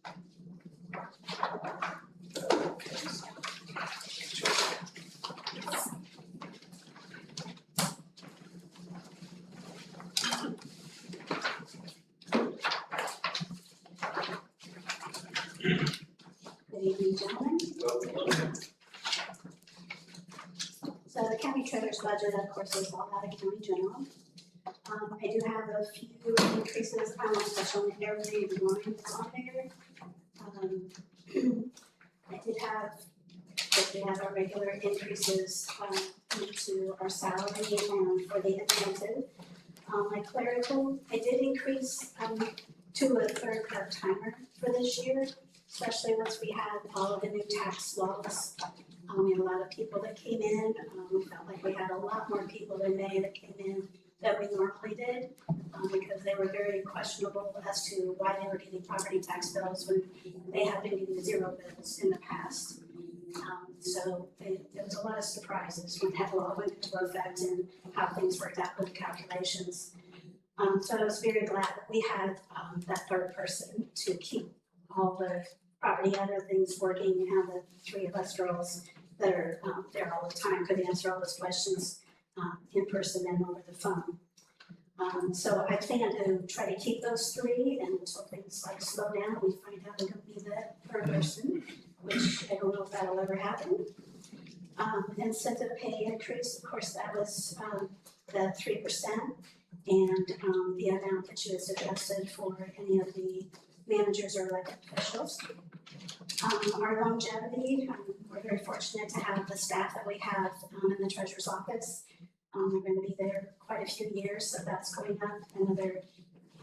Good evening, gentlemen. So the county treasurer's budget, of course, is all out of county general. I do have a few increases, I won't touch on every line that's on there. I did have, we have our regular increases, into our salary and for the incentive. My clerical, I did increase, to a third part-timer for this year, especially once we had all of the new tax laws. We had a lot of people that came in, we felt like we had a lot more people in May that came in than we normally did, because they were very questionable as to why they were getting property tax bills when they have been getting zero bills in the past. So there was a lot of surprises when that law went into effect and how things worked out with the calculations. So I was very glad that we had that third person to keep all the property and other things working, and have the three of us girls that are there all the time could answer all those questions in person and over the phone. So I plan to try to keep those three, and until things like slow down, we find out who can be the third person, which I don't know if that'll ever happen. Incentive pay increase, of course, that was the 3%, and the amount that you had suggested for any of the managers or elected officials. Our longevity, we're very fortunate to have the staff that we have in the treasurer's office. We're going to be there quite a few years, so that's going up another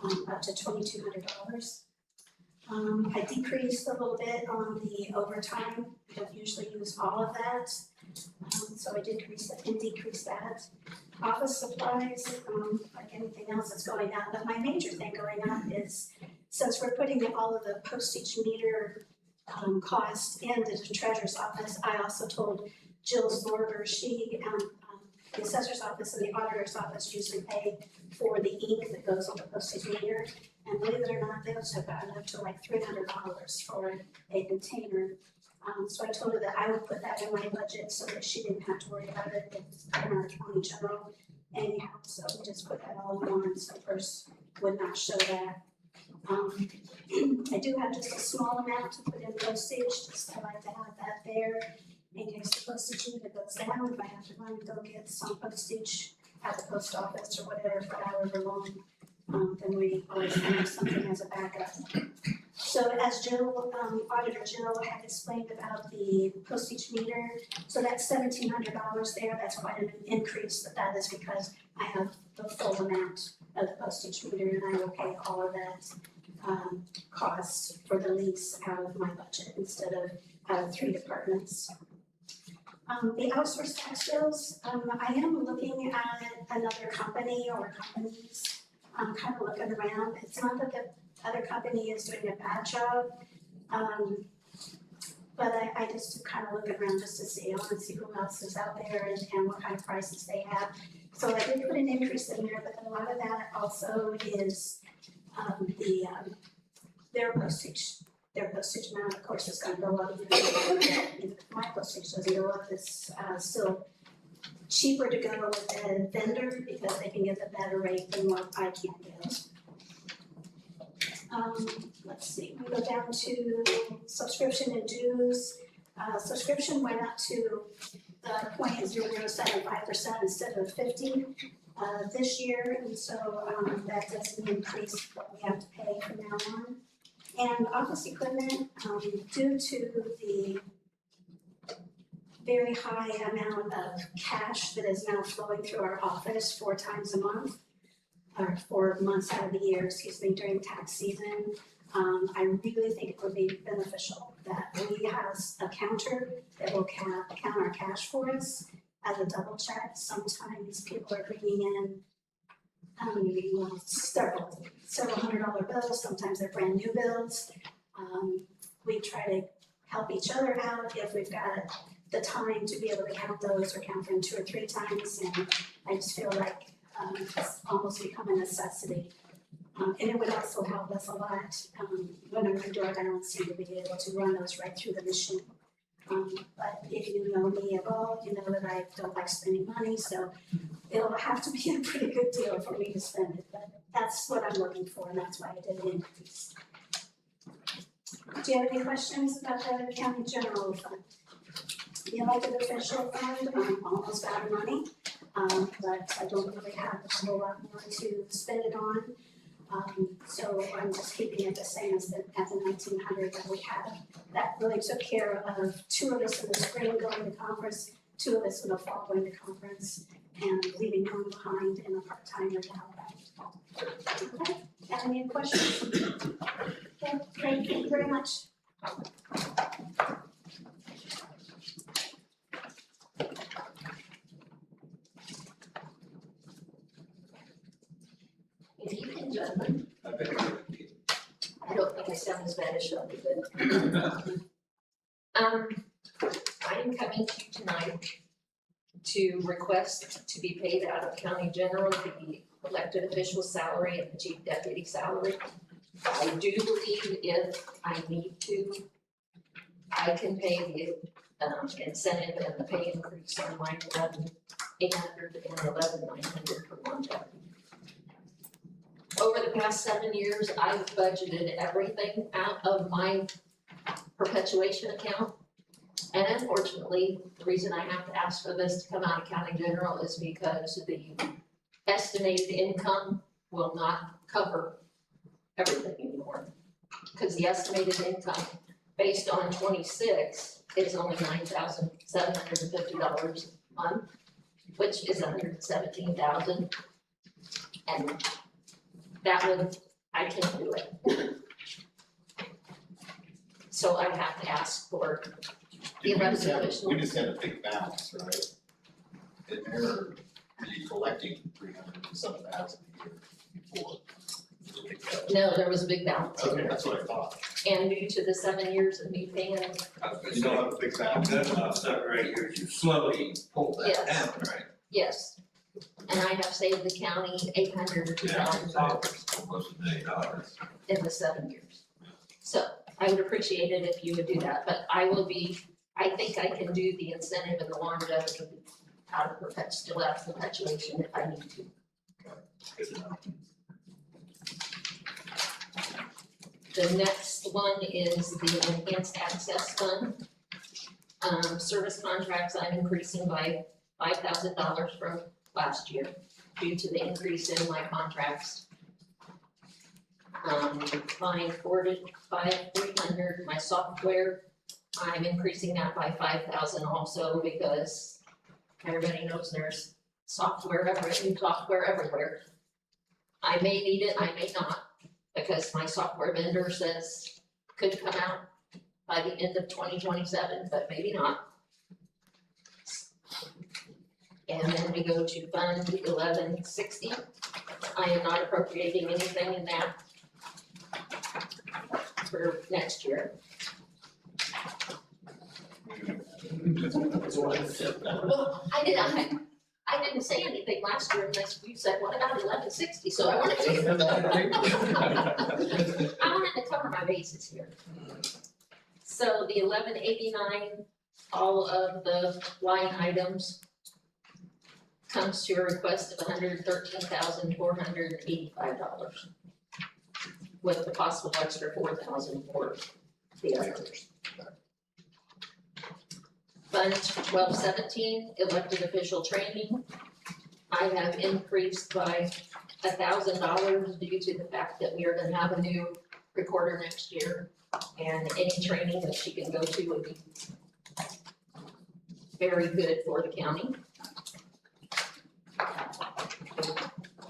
up to $2,200. I decreased a little bit on the overtime. I don't usually use all of that, so I did decrease that. Office supplies, like anything else that's going up, but my major thing going up is, since we're putting all of the postage meter costs into the treasurer's office, I also told Jill Zorber, the assessor's office and the auditor's office usually pay for the ink that goes on the postage meter. And believe it or not, those have gotten up to like $300 for a container. So I told her that I would put that in my budget so that she didn't have to worry about it. It's in our county general anyhow, so we just put that all in one, so first would not show that. I do have just a small amount to put in postage, just I like to have that there in case the postage meter goes down, if I have to run and go get some postage at the post office or whatever for however long, then we always have something as a backup. So as Jill, Auditor Jill had explained about the postage meter, so that's $1,700 there, that's quite an increase, but that is because I have the full amount of the postage meter and I will pay all of that cost for the lease out of my budget instead of out of 3 departments. The outsourced tax bills, I am looking at another company or companies. I'm kind of looking around. It's not that the other company is doing a bad job, but I just kind of look around just to see, I want to see who else is out there and what kind of prices they have. So I did put an increase in there, but a lot of that also is their postage. Their postage amount, of course, is gonna go up, even if my postage doesn't go up, it's still cheaper to go with a vendor because they can get a better rate than what I can get. Let's see, we go down to subscription and dues. Subscription went up to 0.0075% instead of 50 this year, and so that doesn't increase what we have to pay from now on. And office equipment, due to the very high amount of cash that is now flowing through our office 4 times a month, or 4 months out of the year, during tax season, I really think it would be beneficial that we have a counter that will count our cash for us as a double check. Sometimes people are bringing in several $100 bills, sometimes they're brand new bills. We try to help each other out if we've got the time to be able to count those or count them 2 or 3 times, and I just feel like it's almost become a necessity. And it would also help us a lot whenever we do our balancing to be able to run those right through the machine. But if you know me at all, you know that I don't like spending money, so it'll have to be a pretty good deal for me to spend it, but that's what I'm looking for, and that's why I did an increase. Do you have any questions about the county general fund? The elected official fund, I'm almost out of money, but I don't really have a whole lot more to spend it on. So I'm just keeping it the same as the 1900 that we had. That really took care of 2 of us in the spring going to conference, 2 of us in the fall going to conference, and leaving one behind in a part-timer to help out. Okay, have any questions? Okay, great, thank you very much. Good evening, gentlemen. I don't think I sound as bad as Shelby, but I am coming to you tonight to request to be paid out of county general the elected official salary and the chief deputy salary. I do believe if I need to, I can pay the incentive and the pay increase on line 11,800 and 11,900 for longevity. Over the past 7 years, I've budgeted everything out of my perpetuation account. And unfortunately, the reason I have to ask for this to come out of county general is because the estimated income will not cover everything anymore. Because the estimated income based on 26 is only $9,750 a month, which is $117,000. And that would, I can't do it. So I have to ask for the elected official. We just had a big balance, right? And they're collecting 300 and some thousand a year before. No, there was a big balance. Okay, that's what I thought. And due to the 7 years of me paying, You don't have a big balance. That's what I'm saying right here, you slowly pull that Yes. down, right? yes. And I have saved the county $800,000 Almost $1 million. in the 7 years. So I would appreciate it if you would do that, but I think I can do the incentive and the longevity out of perpetuation if I need to. The next one is the Enhanced Access Fund. Service contracts, I'm increasing by $5,000 from last year due to the increase in my contracts. Line 300, my software, I'm increasing that by 5,000 also because everybody knows there's new software everywhere. I may need it, I may not, because my software vendor says could come out by the end of 2027, but maybe not. And then we go to Fund 1160. I am not appropriating anything in that for next year. Well, I didn't say anything last year unless you said, what about 1160? So I wanted to cover my bases here. So the 1189, all of the line items comes to a request of $113,485 with the possible extra $4,000 for the others. Fund 1217, elected official training. I have increased by $1,000 due to the fact that we are gonna have a new recorder next year. And any training that she can go to would be very good for the county.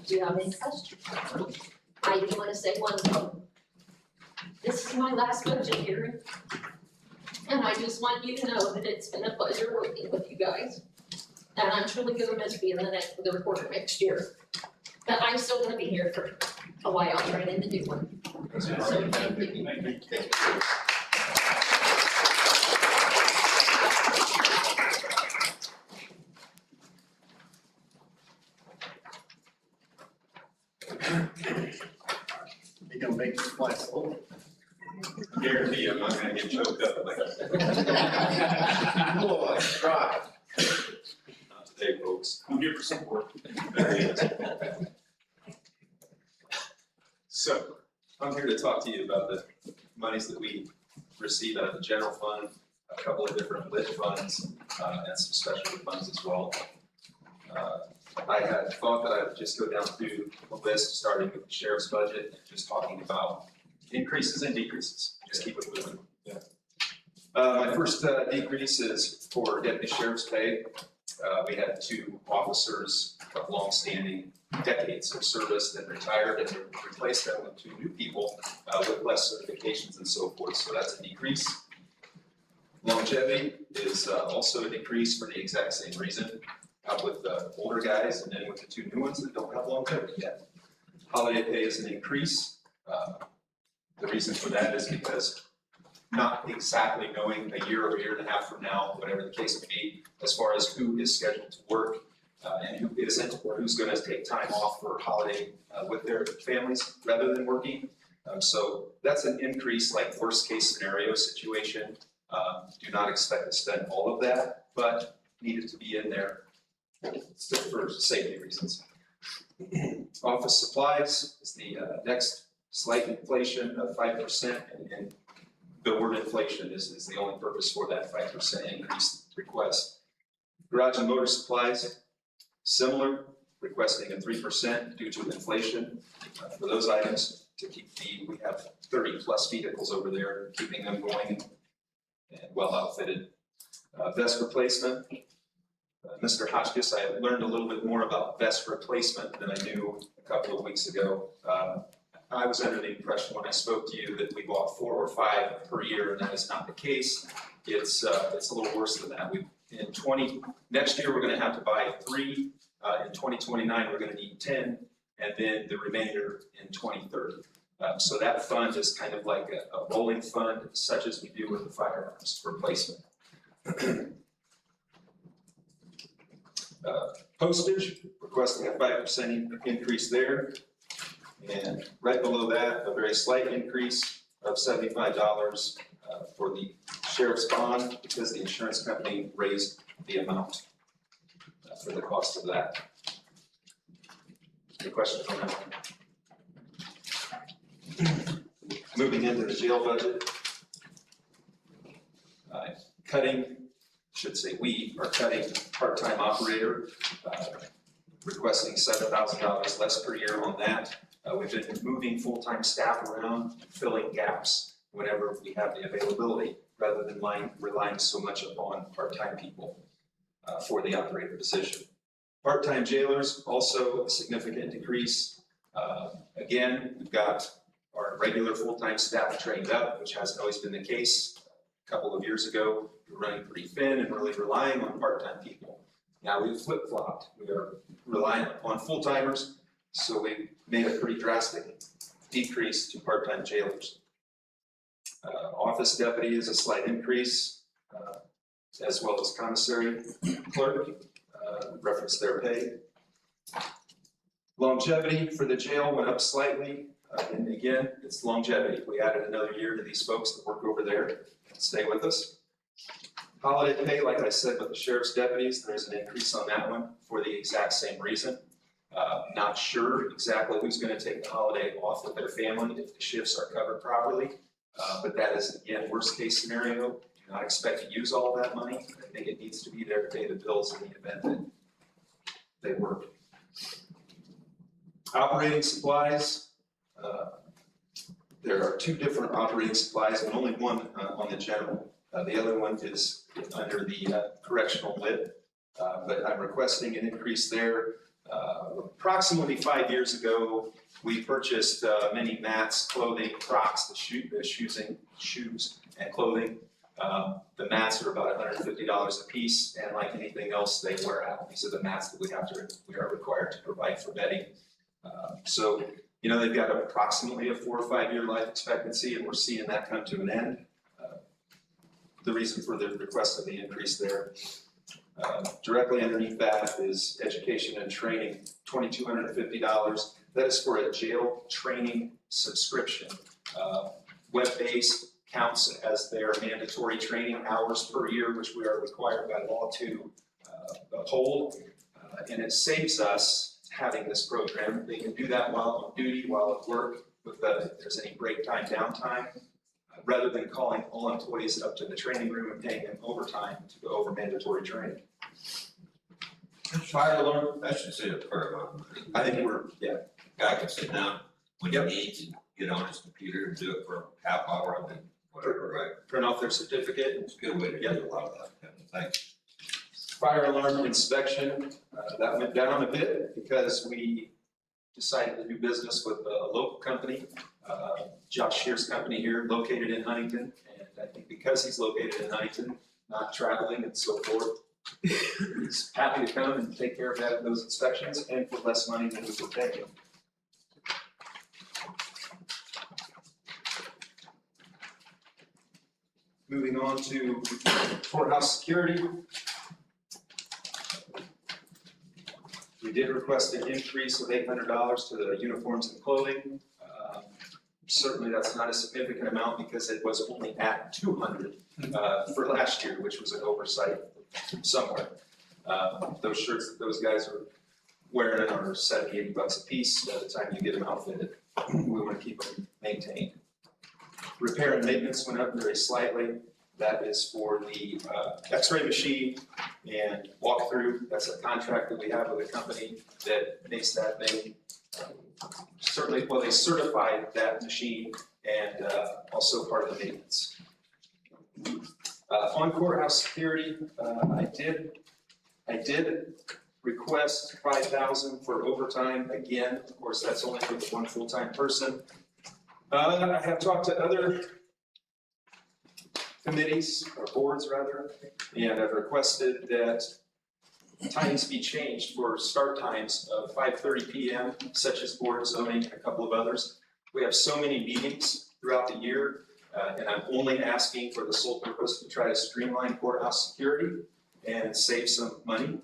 Do you have any questions? I do wanna say one thing. This is my last budget hearing. And I just want you to know that it's been a pleasure working with you guys. And I'm truly gonna miss being the reporter next year. But I'm still gonna be here for a while trying to do one. So thank you. You gonna make this place full? Guarantee I'm not gonna get choked up like that. Boy, try. Not today, folks. I'm here for support. So, I'm here to talk to you about the monies that we receive out of the general fund, a couple of different lit funds, and some special funds as well. I had thought that I would just go down through the list, starting with the sheriff's budget, and just talking about increases and decreases, just keep it moving. Yeah. My first decrease is for deputy sheriff's pay. We had 2 officers of longstanding decades of service that retired and replaced them with 2 new people with less certifications and so forth, so that's a decrease. Longevity is also a decrease for the exact same reason, out with the older guys and then with the 2 new ones that don't have longevity yet. Holiday pay is an increase. The reason for that is because not exactly knowing a year or a year and a half from now, whatever the case may be, as far as who is scheduled to work and who isn't, or who's gonna take time off for holiday with their families rather than working. So that's an increase, like worst case scenario situation. Do not expect to spend all of that, but needed to be in there still for safety reasons. Office supplies is the next slight inflation of 5%, and the word inflation is the only purpose for that 5% increase request. Garage and motor supplies, similar, requesting a 3% due to inflation for those items to keep we have 30+ vehicles over there, keeping them going and well outfitted. Vest replacement. Mr. Hotchkiss, I learned a little bit more about vest replacement than I knew a couple of weeks ago. I was under the impression when I spoke to you that we bought 4 or 5 per year, and that is not the case. It's a little worse than that. Next year, we're gonna have to buy 3. In 2029, we're gonna need 10, and then the remainder in 2030. So that fund is kind of like a rolling fund, such as we do with the firearms replacement. Postage, requesting a 5% increase there. And right below that, a very slight increase of $75 for the sheriff's bond because the insurance company raised the amount for the cost of that. Any questions on that one? Moving into the jail budget. We are cutting part-time operator, requesting $7,000 less per year on that. We've been moving full-time staff around, filling gaps whenever we have the availability, rather than relying so much upon part-time people for the operator position. Part-time jailers, also a significant decrease. Again, we've got our regular full-time staff trained up, which hasn't always been the case. A couple of years ago, we were running pretty thin and really relying on part-time people. Now we've flip-flopped. We are relying on full-timers, so we made a pretty drastic decrease to part-time jailers. Office deputy is a slight increase, as well as commissary clerk, reference their pay. Longevity for the jail went up slightly, and again, it's longevity. We added another year to these folks that work over there and stay with us. Holiday pay, like I said, with the sheriff's deputies, there's an increase on that one for the exact same reason. Not sure exactly who's going to take the holiday off with their family if the shifts are covered properly. But that is, again, worst case scenario. Do not expect to use all of that money. I think it needs to be there to pay the bills in the event that they work. Operating supplies. There are two different operating supplies and only one on the general. The other one is under the correctional lid, but I'm requesting an increase there. Approximately 5 years ago, we purchased many mats, clothing, Crocs, the shoes and clothing. The mats are about $150 a piece, and like anything else, they wear out. These are the mats that we are required to provide for bedding. So, you know, they've got approximately a 4 or 5 year life expectancy, and we're seeing that come to an end. The reason for the request of the increase there. Directly underneath that is education and training, $2,250. That is for a jail training subscription. Web-based counts as their mandatory training hours per year, which we are required by law to uphold. And it saves us having this program. They can do that while on duty, while at work, if there's any break time, downtime, rather than calling all employees up to the training room and paying them overtime to go over mandatory training. Fire alarm, that should say a prayer line. I think Guy can sit down when he needs and get on his computer and do it for a half hour and then whatever, right? Print off their certificate. It's a good way to do a lot of that. Thanks. Fire alarm inspection, that went down a bit because we decided to do business with a local company, Josh Shear's company here, located in Huntington. And I think because he's located in Huntington, not traveling and so forth, he's happy to come and take care of those inspections and for less money than we were paying. Moving on to courthouse security. We did request an increase of $800 to the uniforms and clothing. Certainly that's not a significant amount because it was only at $200 for last year, which was an oversight somewhere. Those shirts that those guys are wearing are $70, $80 a piece by the time you get them outfitted. We want to keep them maintained. Repair and maintenance went up very slightly. That is for the X-ray machine and walkthrough. That's a contract that we have with a company that makes that thing. Certainly, well, they certified that machine and also part of the maintenance. On courthouse security, I did request $5,000 for overtime. Again, of course, that's only for the one full-time person. I have talked to other committees, or boards rather, and I've requested that times be changed for start times of 5:30 p.m., such as board zoning and a couple of others. We have so many meetings throughout the year, and I'm only asking for the sole purpose to try to streamline courthouse security and save some money.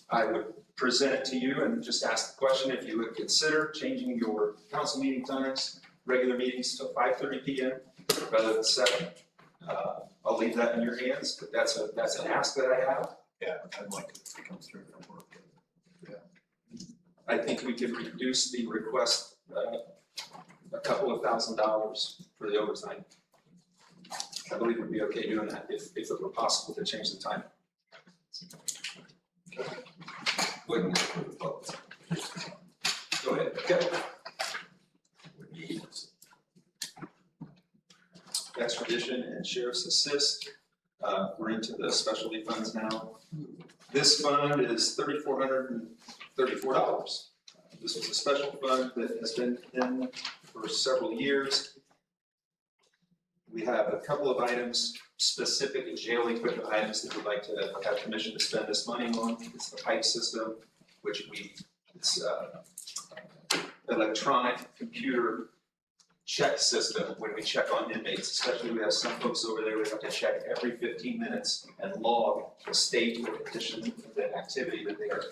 I would present it to you and just ask the question if you would consider changing your council meeting times regular meetings till 5:30 PM rather than 7. I'll leave that in your hands, but that's an ask that I have. Yeah, I'd like it to come through and work. I think we could reduce the request, a couple of $1,000s for the overtime. I believe we'd be okay doing that if it were possible to change the time. Wouldn't work with both. Go ahead, okay. Extradition and sheriff's assist, we're into the specialty funds now. This fund is $3,434. This was a special fund that has been in for several years. We have a couple of items, specific jail equipment items that we'd like to have permission to spend this money on. It's the pipe system, which it's electronic computer check system when we check on inmates, especially we have some folks over there, we have to check every 15 minutes and log the state or condition of the activity that they are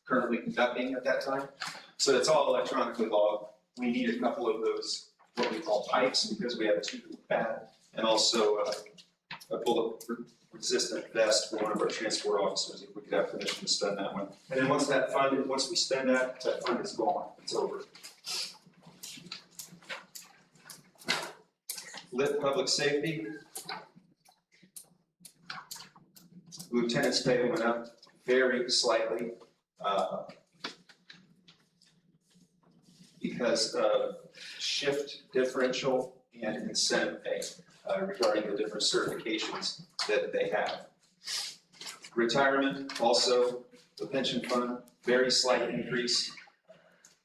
currently conducting at that time. So it's all electronically logged. We need a couple of those, what we call pipes, because we have 2 bad, and also a bullet resistant vest for one of our transport officers, if we could have permission to spend that one. And then once we spend that fund is gone, it's over. Lit public safety. Lieutenant's pay went up very slightly because of shift differential and incentive pay regarding the different certifications that they have. Retirement, also the pension fund, very slight increase,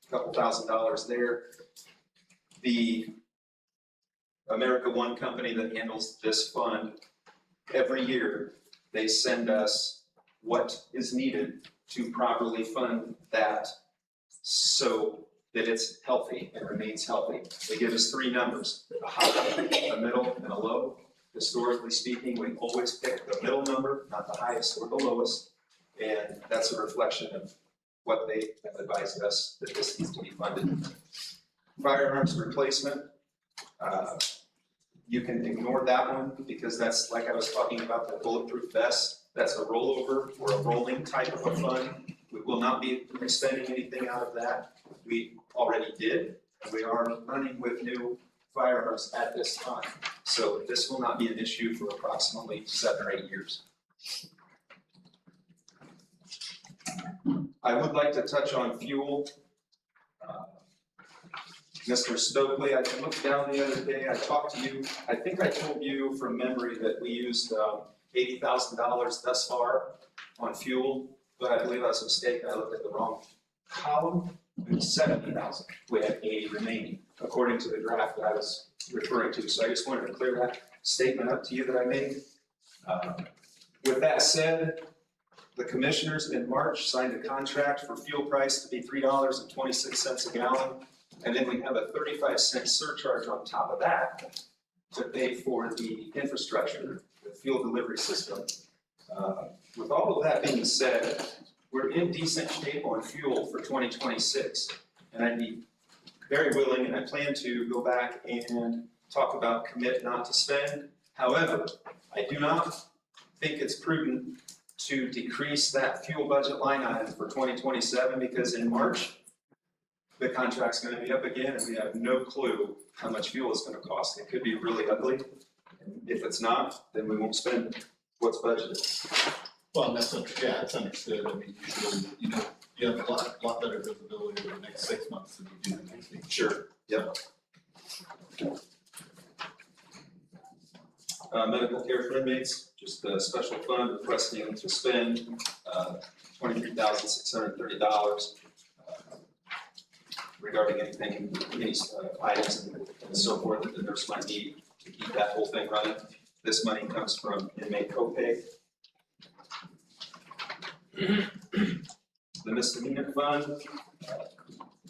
a couple $1,000s there. The America One company that handles this fund, every year, they send us what is needed to properly fund that so that it's healthy and remains healthy. They give us 3 numbers, a high, a middle, and a low. Historically speaking, we always pick the middle number, not the highest or the lowest, and that's a reflection of what they have advised us that this needs to be funded. Firearms replacement. You can ignore that one because that's, like I was talking about, the bulletproof vest. That's a rollover or a rolling type of a fund. We will not be spending anything out of that. We already did, and we are running with new firearms at this time. So this will not be an issue for approximately 7 or 8 years. I would like to touch on fuel. Mr. Stokely, I looked down the other day, I talked to you, I think I told you from memory that we used $80,000 thus far on fuel, but I believe I was mistaken, I looked at the wrong column. It was 70,000, we had 80 remaining, according to the graph that I was referring to. So I just wanted to clear that statement up to you that I made. With that said, the commissioners in March signed a contract for fuel price to be $3.26 a gallon. And then we have a 35-cent surcharge on top of that to pay for the infrastructure, the fuel delivery system. With all of that being said, we're in decent shape on fuel for 2026. And I'd be very willing, and I plan to go back and talk about commit not to spend. However, I do not think it's prudent to decrease that fuel budget line item for 2027 because in March, the contract's gonna be up again and we have no clue how much fuel is gonna cost. It could be really ugly. If it's not, then we won't spend what's budgeted. Well, that's understood. I mean, usually, you have a lot better visibility over the next 6 months than you do the next week. Sure, yep. Medical care for inmates, just a special fund requesting to spend $23,630 regarding anything, any items and so forth that the nurse might need to keep that whole thing running. This money comes from inmate copay. The misdemeanor fund,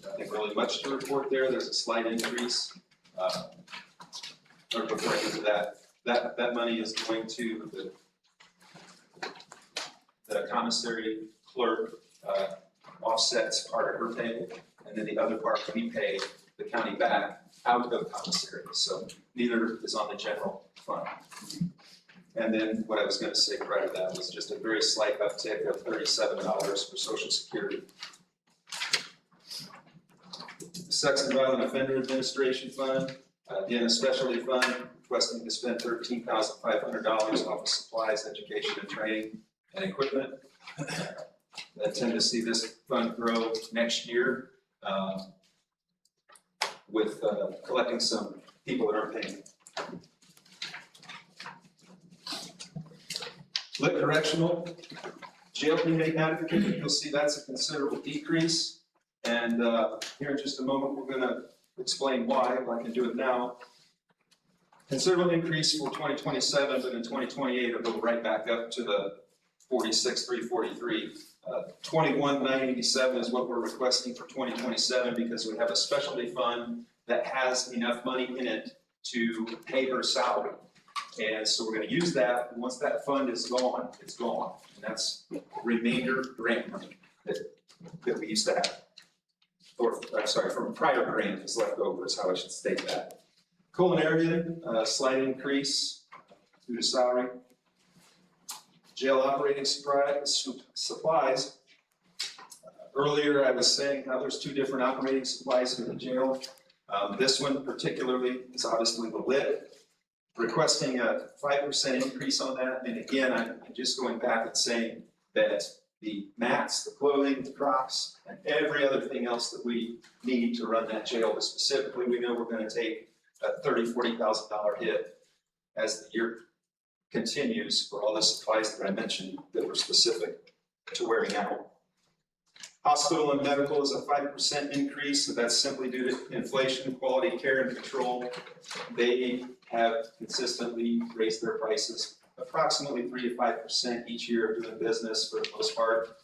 nothing really much to report there. There's a slight increase. Or before I get to that money is going to the commissary clerk offsets part of her pay, and then the other part we pay the county back out of commissary, so neither is on the general fund. And then what I was gonna say prior to that was just a very slight uptick of $37 for Social Security. The Sex and Violent Offender Administration Fund, again, a specialty fund, requesting to spend $13,500 off of supplies, education and training and equipment. I tend to see this fund grow next year, with collecting some people that aren't paying. Lit Correctional, jail inmate advocate, you'll see that's a considerable decrease. And here in just a moment, we're gonna explain why, if I can do it now. Considerable increase for 2027, but in 2028, it'll go right back up to the 46,343. 21,987 is what we're requesting for 2027 because we have a specialty fund that has enough money in it to pay her salary. And so we're gonna use that, and once that fund is gone, it's gone. And that's remainder grant money that we used to have. Or, I'm sorry, from prior grant is left over is how I should state that. Culinarian, slight increase due to salary. Jail operating supplies. Earlier I was saying how there's two different operating supplies for the jail. This one particularly is obviously the lit. Requesting a 5% increase on that, and again, I'm just going back and saying that the mats, the clothing, the props, and every other thing else that we need to run that jail, but specifically, we know we're gonna take a $30,000, $40,000 hit as the year continues for all the supplies that I mentioned that were specific to wearing out. Hospital and medical is a 5% increase, so that's simply due to inflation, quality care and control. They have consistently raised their prices approximately 3 to 5% each year of doing business for the most part.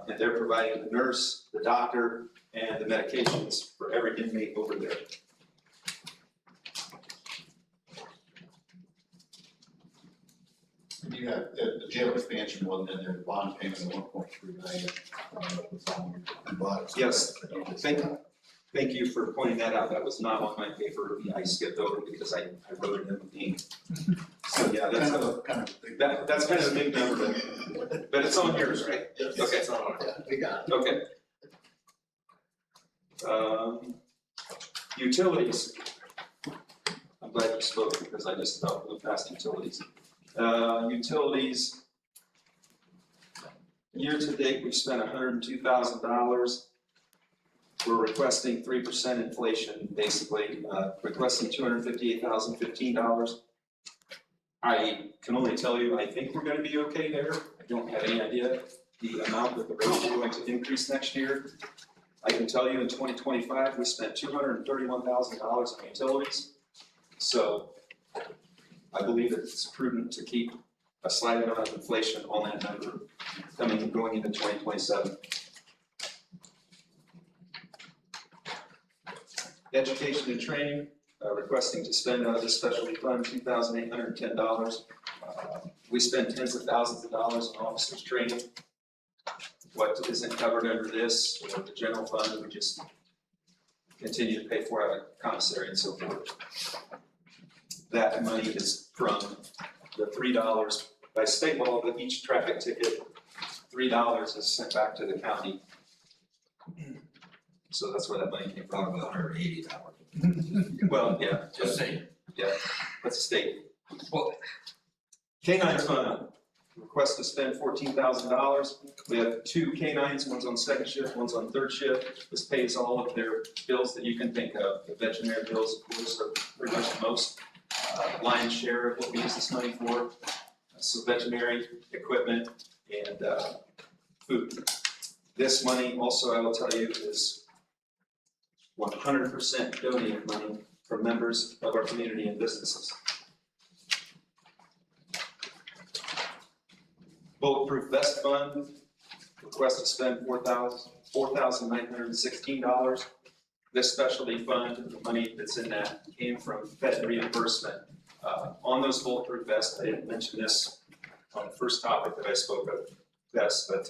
And they're providing the nurse, the doctor, and the medications for every inmate over there. You have, the jail expansion wasn't in there, the bond payment of 1.3 million. Was on your budget. Yes, thank you for pointing that out. That was not on my paper. I skipped over because I wrote it in with ink. So yeah, that's that's kind of a big number, but it's on yours, right? Yes, Okay. it's on our- yeah, we got it. Okay. Utilities. I'm glad you spoke because I just thought we past utilities. Utilities. Year to date, we've spent $102,000. We're requesting 3% inflation, basically, requesting $258,015. I can only tell you, I think we're gonna be okay there. I don't have any idea the amount that the rates are going to increase next year. I can tell you in 2025, we spent $231,000 on utilities. So I believe it's prudent to keep a slight amount of inflation on that number going into 2027. Education and training, requesting to spend out of this specialty fund $2,810. We spend tens of thousands of dollars on officers training. What isn't covered under this or the general fund, we just continue to pay for out of commissary and so forth. That money is from the $3 by state law, that each traffic ticket, $3 is sent back to the county. So that's where that money came from. $180. Well, yeah, Just saying. yeah, that's a state. Well, K-9 fund, request to spend $14,000. We have 2 K-9s, one's on second shift, one's on third shift. This pays all of their bills that you can think of. The veterinary bills, of course, are pretty much the most lion's share of what we use this money for. So veterinary equipment and food. This money also, I will tell you, is 100% donated money from members of our community and businesses. Bulletproof Vest Fund, request to spend $4,916. This specialty fund, the money that's in that came from Fed reimbursement. On those bulletproof vests, I didn't mention this on the first topic that I spoke of vests, but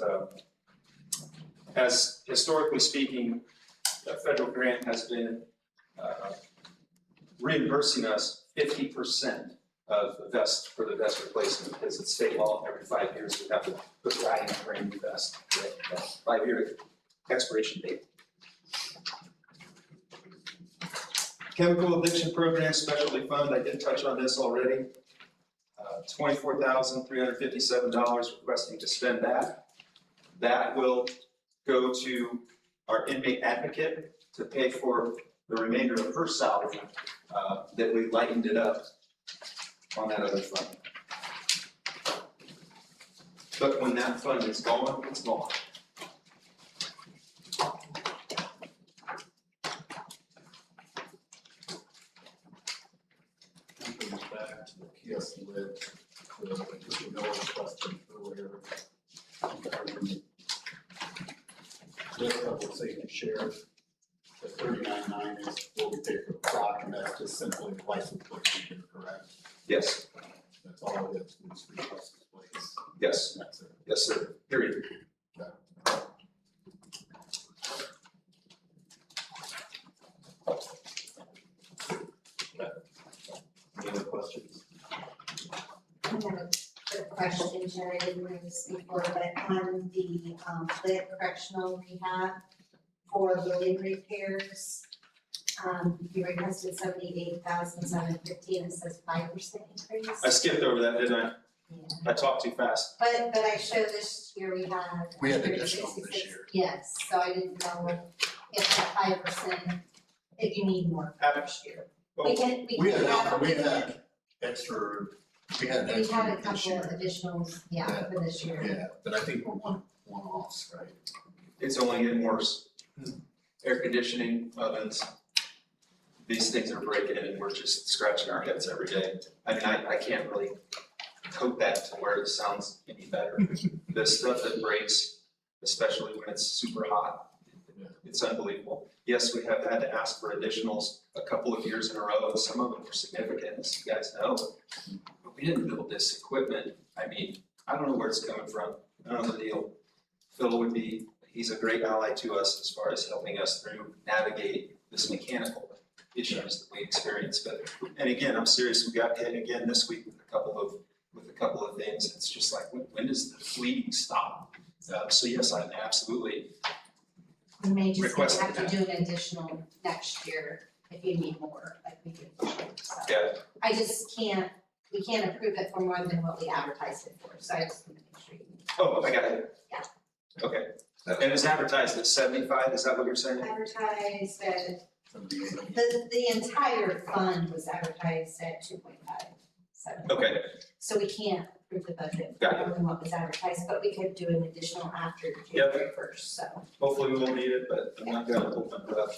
as historically speaking, the federal grant has been reimbursing us 50% of the vest for the vest replacement, because it's state law, every 5 years we have to put a guy in a brand new vest, 5-year expiration date. Chemical addiction program specialty fund, I did touch on this already. $24,357 requesting to spend that. That will go to our inmate advocate to pay for the remainder of her salary, that we lightened it up on that other fund. But when that fund is gone, it's gone. Jumping back to the PS lit, the Noah's question earlier. Just a couple of things shared. The 39.9 is what we pay for the clock, and that's just simply the license plate fee, correct? Yes, That's all it is, it's free license plates. yes, That's it. yes, sir, period. Any other questions? I have a quick question, Jerry, I didn't bring this before, but on the lit correctional rehab for building repairs, you requested 78,750 and it says 5% increase. I skipped over that, didn't I? Yeah. I talked too fast. But I show this year we had. We had additional this 166. year. Yes, so I didn't know if that 5%, if you need more for this year. We can We have. had extra, we had We extra had a this couple year. additionals, yeah, Yeah. for this year. Yeah, but I think we're one-offs, right? It's only getting worse. Air conditioning, ovens, these things are breaking and we're just scratching our heads every day. I mean, I can't really code that to where it sounds any better. The stuff that breaks, especially when it's super hot, it's unbelievable. Yes, we have had to ask for additionals a couple of years in a row, and some of them were significant, as you guys know. But we didn't build this equipment. I mean, I don't know where it's coming from. I don't know the deal. Phil would be, he's a great ally to us as far as helping us through navigate this mechanical issues that we experience. But, and again, I'm serious, we got hit again this week with a couple of things. It's just like, when does the bleeding stop? So yes, I'm absolutely We may just requesting have to that. do an additional next year if you need more, like we did this year, so. Yeah, I just can't, we can't approve it for more than what we advertised it for, so I just want to make sure you. oh, I got it. Yeah. Okay, and it's advertised at 75, is that what you're saying? Advertised at, the entire fund was advertised at 2.57. Okay, So we can't approve the budget Got for it. more than what was advertised, but we could do an additional after Yep. January 1st, so. hopefully we won't need it, but I'm not gonna open it up.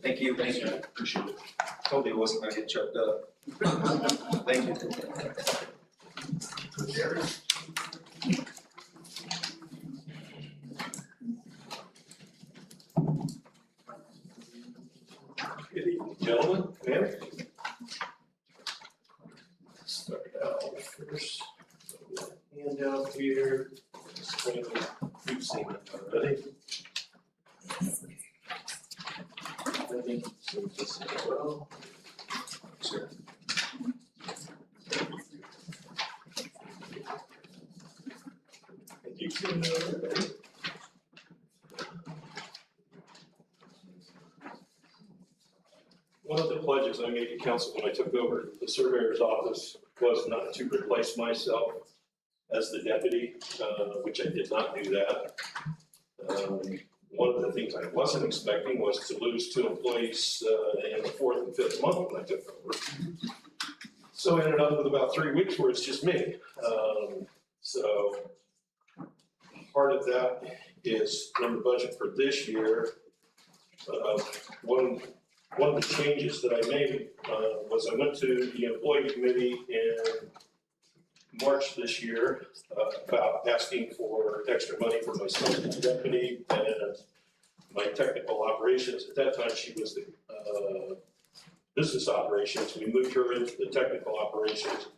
Thank you, appreciate it. Told you I wasn't gonna get choked up. Thank you. Jerry? Good evening, gentlemen, ma'am. Start out first. Handout here. You've seen it already. I think so this as well. Sure. You've seen it already. One of the pledges I made to council when I took over the surveyor's office was not to replace myself as the deputy, which I did not do that. One of the things I wasn't expecting was to lose 2 employees in the 4th and 5th month when I took over. So I ended up with about 3 weeks where it's just me. So part of that is in the budget for this year. One of the changes that I made was I went to the employee committee in March this year about asking for extra money for my son's deputy and my technical operations. At that time, she was the business operations. We moved her into the technical operations,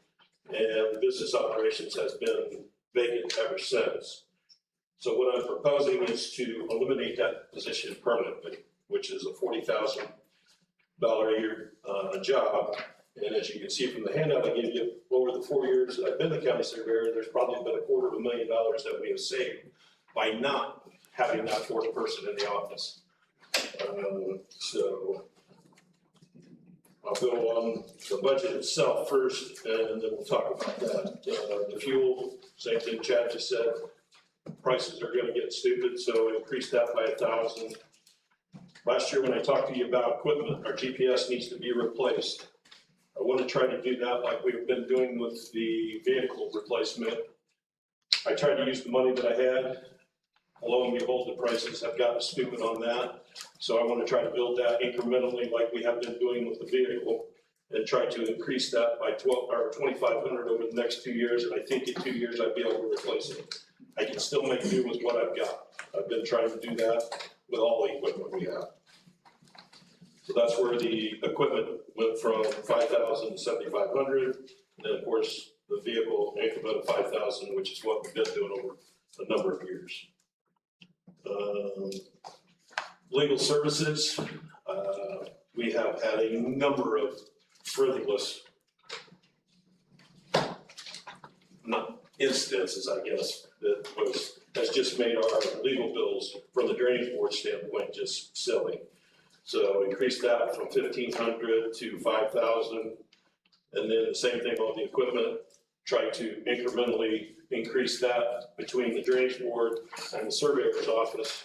and the business operations has been vacant ever since. So what I'm proposing is to eliminate that position permanently, which is a $40,000 a year job. And as you can see from the handout I gave you, over the 4 years that I've been the county surveyor, there's probably been $250,000 that we have saved by not having that fourth person in the office. So I'll go on the budget itself first, and then we'll talk about that. The fuel, same thing Chad just said, prices are gonna get stupid, so increase that by 1,000. Last year when I talked to you about equipment, our GPS needs to be replaced. I want to try to do that like we've been doing with the vehicle replacement. I tried to use the money that I had. Lo and behold, the prices have gotten stupid on that. So I want to try to build that incrementally like we have been doing with the vehicle and try to increase that by 2,500 over the next 2 years. And I think in 2 years, I'd be able to replace it. I can still make do with what I've got. I've been trying to do that with all the equipment we have. So that's where the equipment went from 5,000 to 7,500. And then of course, the vehicle increment of 5,000, which is what we've been doing over a number of years. Legal services, we have had a number of frivolous instances, I guess, has just made our legal bills from the drainage board standpoint just silly. So increase that from 1,500 to 5,000. And then the same thing on the equipment, try to incrementally increase that between the drainage board and the surveyor's office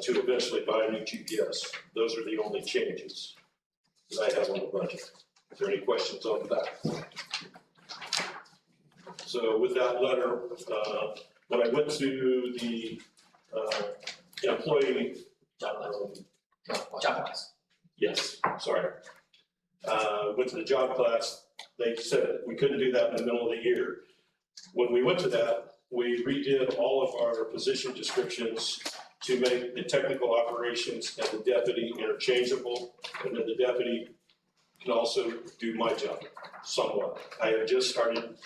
to eventually buy a new GPS. Those are the only changes that I have on the budget. Is there any questions on that? So with that letter, when I went to the employee Job class. Yes, sorry. Went to the job class, they said we couldn't do that in the middle of the year. When we went to that, we redid all of our position descriptions to make the technical operations and the deputy interchangeable, and then the deputy can also do my job somewhat. I have just started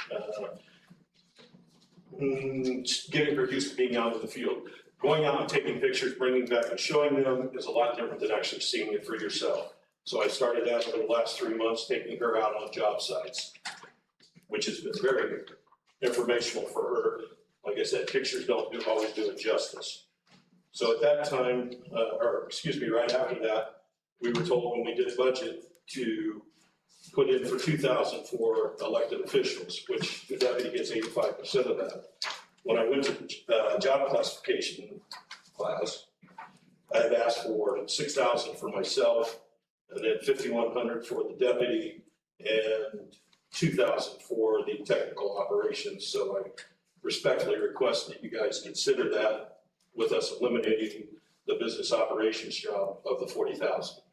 getting her used to being out in the field. Going out and taking pictures, bringing back and showing them is a lot different than actually seeing it for yourself. So I started that over the last 3 months, taking her out on job sites, which has been very informational for her. Like I said, pictures don't always do it justice. So at that time, right after that, we were told when we did budget to put in for 2,000 for elected officials, which the deputy gets 85% of that. When I went to the job classification class, I had asked for 6,000 for myself, and then 5,100 for the deputy, and 2,000 for the technical operations. So I respectfully request that you guys consider that with us eliminating the business operations job of the 40,000.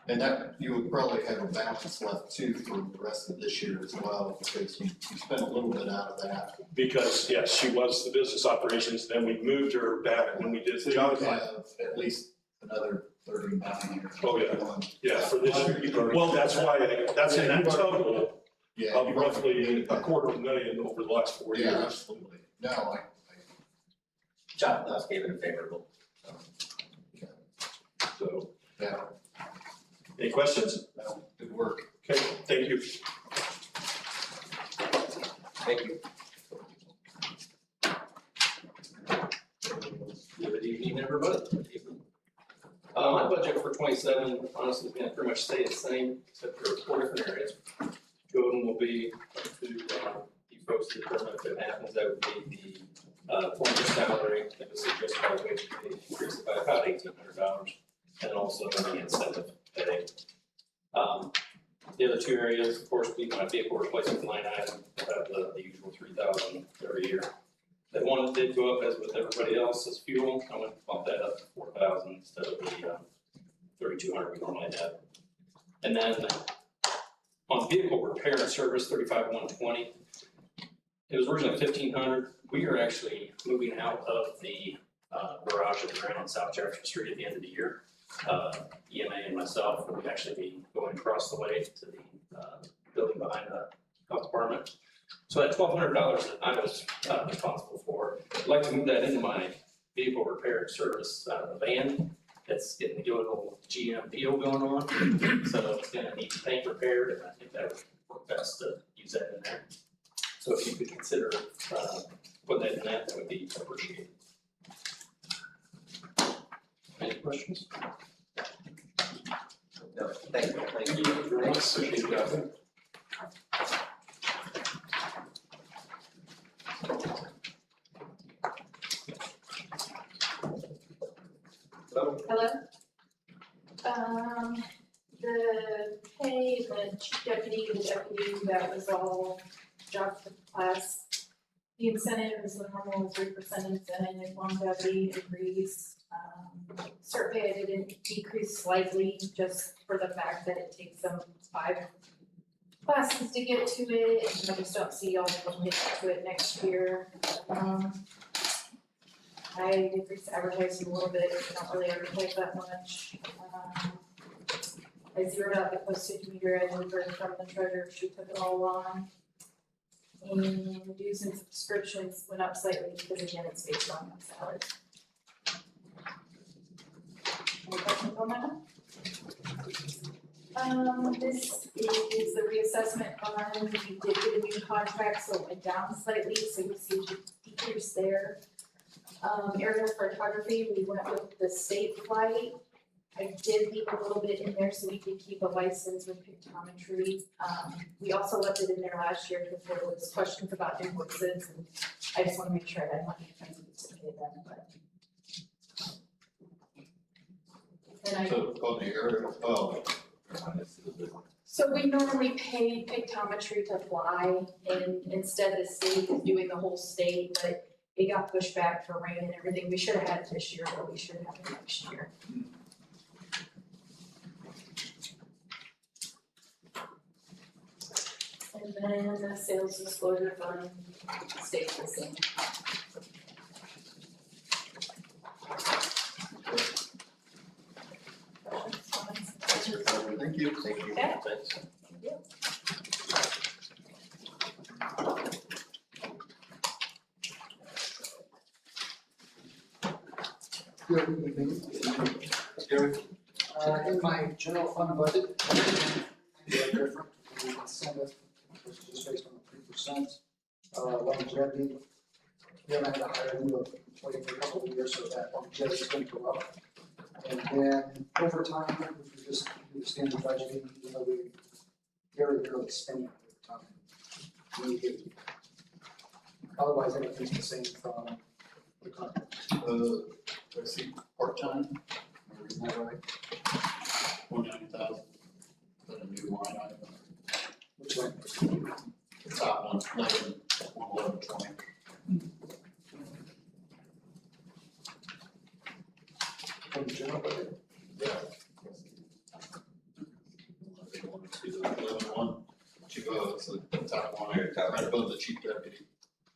And that, you would probably have a balance left too for the rest of this year as well, because you spent a little bit out of that. Because, yes, she was the business operations, then we moved her back when we did the job. So you have at least another 39 or. Oh, yeah, for this year. Well, that's why, that's in that total of roughly $250,000 over the last 4 years. Yeah, absolutely. No, Job class gave it a favorable. So, yeah. Any questions? No, good work. Okay, thank you. Thank you. Good evening, everybody. My budget for 27, honestly, is going to pretty much stay the same, except for 4 different areas. 2 of them will be to you folks to determine if it happens. That would be the former salary, that was suggested by wage increase by about $1,800, and also the incentive pay. The other 2 areas, of course, be my vehicle replacement line item, have the usual 3,000 every year. That one did go up as with everybody else's fuel. I went to bump that up to 4,000 instead of the 3,200 we normally have. And then on vehicle repair and service, 35,120. It was originally 1,500. We are actually moving out of the garage at the ground on South Jefferson Street at the end of the year. EMA and myself will actually be going across the way to the building behind the health department. So that $1,200 that I was responsible for, I'd like to move that into my vehicle repair and service van. That's getting the good old GMPO going on, so it's gonna need paint repaired, and I think that would work best to use that in there. So if you could consider putting that in that would be appreciated. Any questions? No, thank you. Thank you very much, appreciate it, guys. Hello? The pay, the chief deputy, the deputy, that was all job for class. The incentive is the normal 3% incentive, longevity increase. Cert pay I didn't decrease slightly, just for the fact that it takes them 5 classes to get to it, and I just don't see all of them getting to it next year. I decreased advertising a little bit, don't really advertise that much. I zeroed out the postage meter, I delivered from the treasurer, she took it all on. And dues and subscriptions went up slightly because again, it's based on my salary. Any questions on that? This is the reassessment fund, we did get a new contract, so it went down slightly, so you see a decrease there. Aerial photography, we went with the state flight. I did leave a little bit in there so we could keep a license with pictometry. We also left it in there last year because there was questions about invoices, and I just want to make sure I had money to pay them, but. And I. On the aerial, So we normally pay pictometry to fly, and instead the state is doing the whole state, but it got pushed back for rain and everything. We should have had it this year, but we should have it next year. And then the sales disclosure fund stays the same. thank you. Thank you. Okay. Thanks. Thank you. Good evening. In my general fund budget, they are different, the incentive, which is just based on the 3%. Longevity, we haven't had to hire a new employee for a couple of years, so that longevity is going to go up. And then overtime, which we just do the standard budgeting, even though we very rarely spend overtime. Otherwise, everything's the same from the contract. I see part-time, isn't that right? 190,000, is that a new line item? Which one? The top one, 1120. From the general budget? Yeah. I think one, see the 11-1, it's the top one, right above the chief deputy.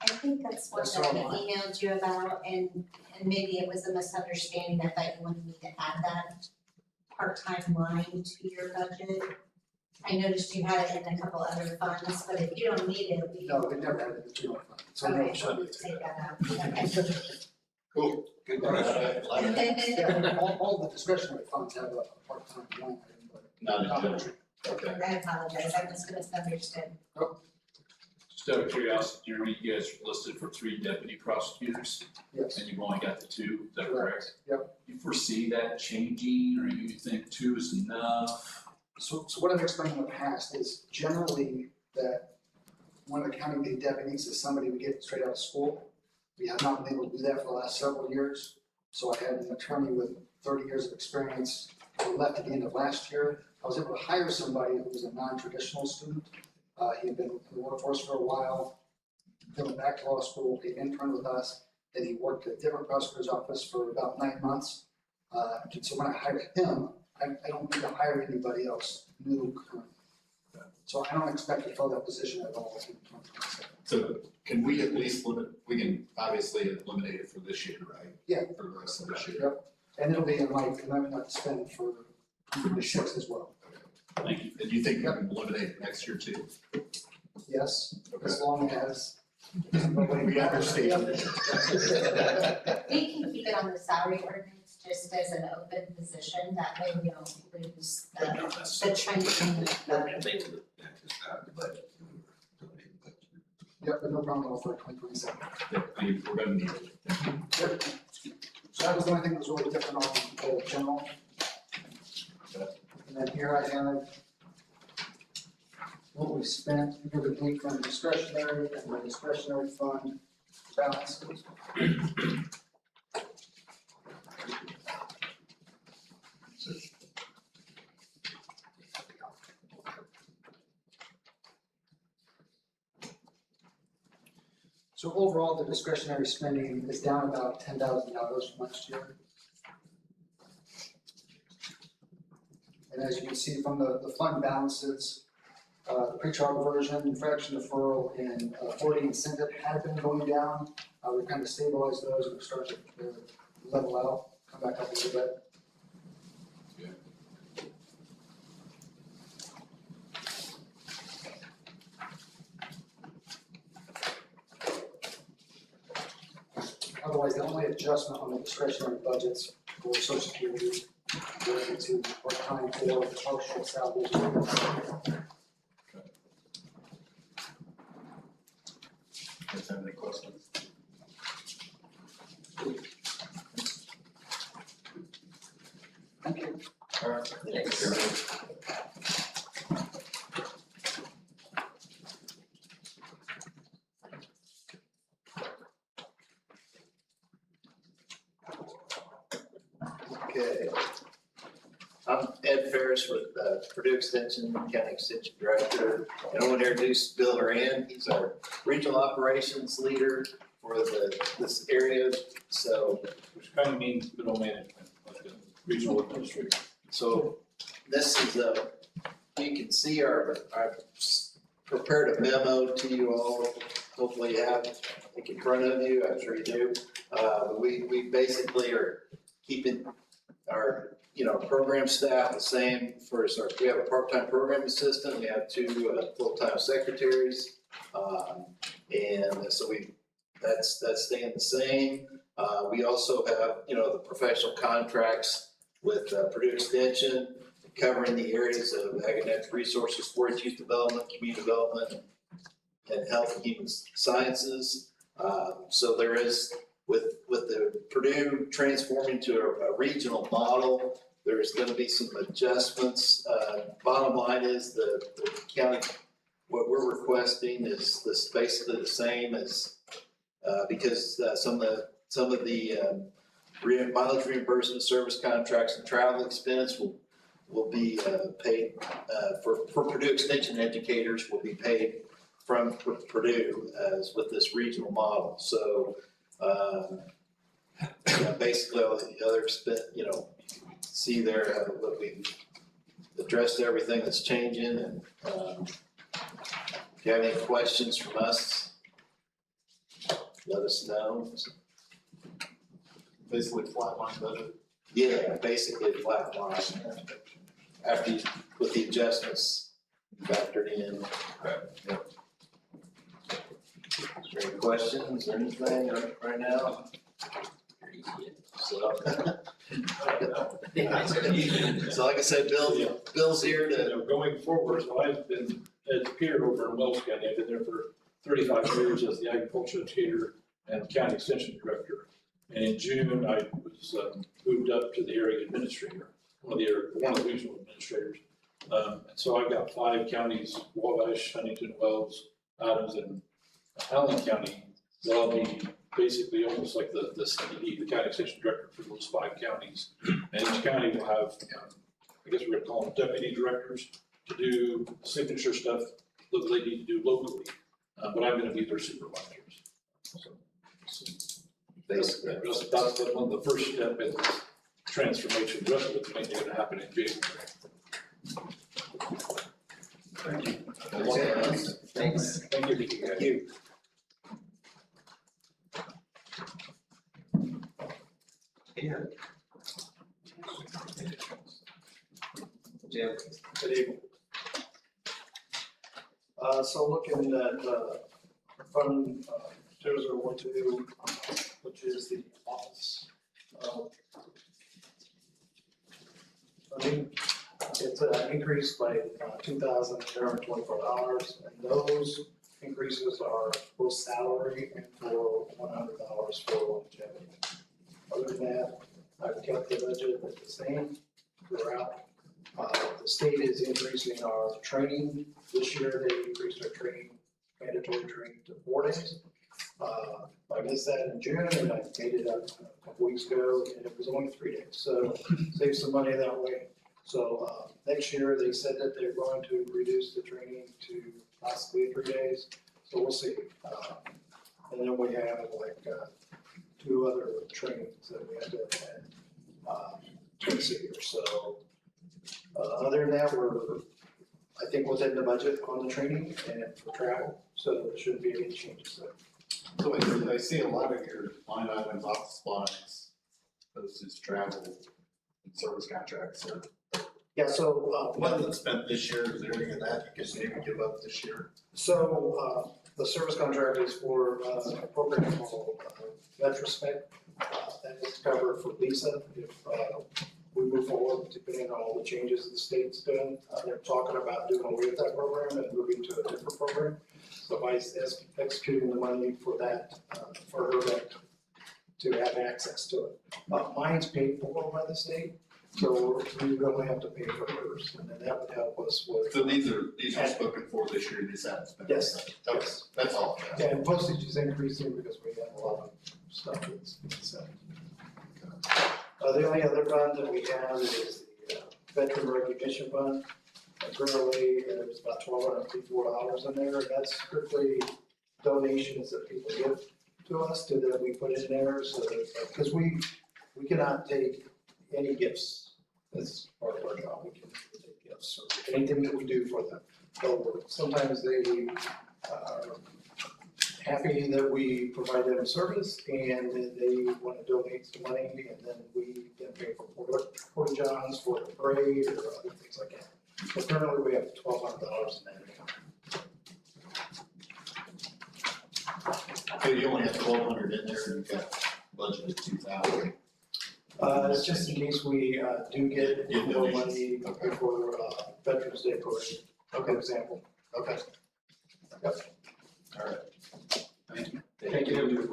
I think that's what I emailed you about, and maybe it was a misunderstanding. I thought you wanted me to add that part-time line to your budget. I noticed you had it in a couple other funds, but if you don't need it, we. No, we never had it in the general fund, so no, Okay, should be. take that out, okay. Cool. Good. Yeah, all the discretionary funds have a part-time line item, but. Not in general. Okay. I apologize, I was misunderstood. Just out of curiosity, Jeremy, you guys are listed for 3 deputy prosecutors, Yes. and you've only got the 2, is that correct? Yep. You foresee that changing, or you think 2 is enough? So what I've explained in the past is generally that when the county paid deputies is somebody we get straight out of school. We have not been able to do that for the last several years. So I had an attorney with 30 years of experience who left at the end of last year. I was able to hire somebody who was a non-traditional student. He had been in the workforce for a while, then went back to law school, he interned with us, then he worked at a different prosecutor's office for about 9 months. So when I hired him, I don't need to hire anybody else new currently. So I don't expect to fill that position at all in 2027. So can we at least we can obviously eliminate it for this year, right? Yeah. For the rest of this year. Yep, and it'll be in like, and I'm not spend for the 6th as well. Thank you. And you think you can eliminate it next year too? yes, as long as. nobody- We understand. We can keep it on the salary ordinance just as an open position, that way we don't lose the trend in the. Yep, but no problem for 2027. We're gonna need it. So that was the only thing that was really different on the general. And then here I have what we spent year to date from discretionary and my discretionary fund balances. So overall, the discretionary spending is down about $10,000 from last year. And as you can see from the fund balances, the pretrial diversion, infraction deferral, and authority incentive had been going down. We've kind of stabilized those and we're starting to level out, come back up a little bit. Otherwise, the only adjustment on the discretionary budgets for Social Security related to part-time or partial salvage. Does have any questions? Thank you. All right. Thanks. Okay. I'm Ed Ferris with Purdue Extension, County Extension Director. And I want to introduce Bill Horan. He's our regional operations leader for this area. So, Which kind of means middle management, like a regional administrator. so this is you can see our prepared a memo to you all. Hopefully you have it in front of you. I'm sure you do. We basically are keeping our program staff the same for we have a part-time program assistant, we have 2 full-time secretaries. And so that's staying the same. We also have, the professional contracts with Purdue Extension covering the areas of academic resources, sports, youth development, community development, and health and human sciences. So there is, with the Purdue transforming to a regional model, there's gonna be some adjustments. Bottom line is the county, what we're requesting is basically the same as, because some of the mileage reimbursement, service contracts, and travel expense will be paid, for Purdue Extension educators will be paid from Purdue as with this regional model. So, basically all the other see there, what we've addressed everything that's changing, and if you have any questions from us, let us know. Basically flatline budget. Yeah, basically flat line. After you put the adjustments factored in. Yep. Is there any questions or anything right now? So, so like I said, Bill's here to. Going forward, so I've been educator over in Wells County. I've been there for 35 years as the agriculture educator and county extension director. And in June, I was moved up to the area administrator, one of the regional administrators. And so I've got 5 counties: Wabash, Huntington, Wells, Adams, and Allen County. They'll be basically almost like the CDD, the county extension director for those 5 counties. And each county will have, I guess we're gonna call them deputy directors, to do signature stuff that they need to do locally. But I'm gonna be their supervisors. So basically, that's one of the first step in this transformation. The rest of it's mainly gonna happen in January. Thank you. Thanks. Thank you. Thank you. Yeah. Jim. Good evening. So looking at, Fund 0012, which is the office. Funding, it's an increase by $2,824, and those increases are both salary and for $100 for longevity. Other than that, I've kept the budget the same throughout. The state is increasing our training. This year, they increased our training, mandatory training to 4 days. I missed that in June, and I made it up a couple weeks ago, and it was only 3 days, so save some money that way. So, next year, they said that they're going to reduce the training to possibly 3 days, so we'll see. And then we have like, 2 other trainings that we have to attend, twice a year, so. Other than that, we're, I think, within the budget on the training and for travel, so there shouldn't be any changes there. So I see a lot of your line items, office supplies, postage, travel, and service contracts. So Yeah, so, what was spent this year, is there any of that you can maybe give up this year? So, the service contract is for, a program called, Metrospec. That is covered for Lisa if, we move forward, depending on all the changes the state's doing. They're talking about doing away with that program and moving to a different program. So by executing the money for that, for her to have access to it. Mine's paid for by the state, so we really have to pay for hers, and then that would help us with. So these are spoken for this year, these haven't spent. Yes. Okay, that's all. Yeah, and postage is increasing because we have a lot of stuff that's being sent. The only other fund that we have is the Veteran Recognition Fund. Currently, there's about $1,254 in there. That's strictly donations that people give to us, that we put in there, so that, because we cannot take any gifts. That's part of our job. We can take gifts or anything that we do for them. So sometimes they are happy that we provide them a service and they want to donate some money, and then we can pay for porta johns for the parade or other things like that. So currently we have $1,200 in that account. So you only have 1,200 in there, and you've got budgeted 2,000. It's just in case we do get more money for Veterans Day parade, for example. Okay. Yep. All right. Thank you. Thank you.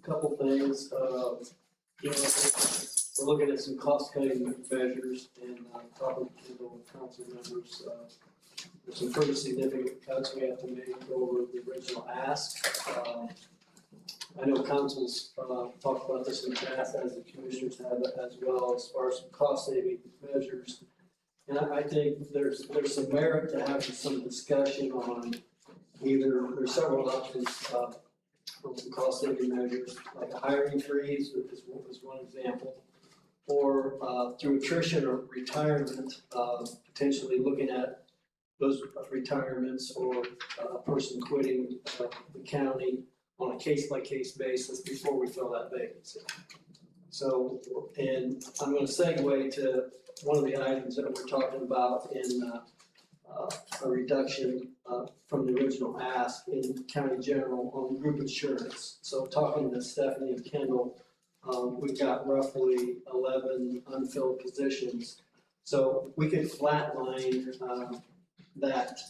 Couple things, you know, we're looking at some cost cutting measures and probably Kendall and council members, there's some pretty significant cuts we have to make over the original ask. I know councils talked about this in the past, as the commissioners have as well, as far as some cost saving measures. And I think there's some merit to having some discussion on either, there's several options for some cost saving measures, like a hiring freeze is one example. Or through attrition or retirement, potentially looking at those retirements or a person quitting the county on a case-by-case basis before we fill that vacancy. So, and I'm gonna segue to one of the items that we're talking about in a reduction from the original ask in county general on group insurance. So talking to Stephanie and Kendall, we've got roughly 11 unfilled positions. So we could flatline that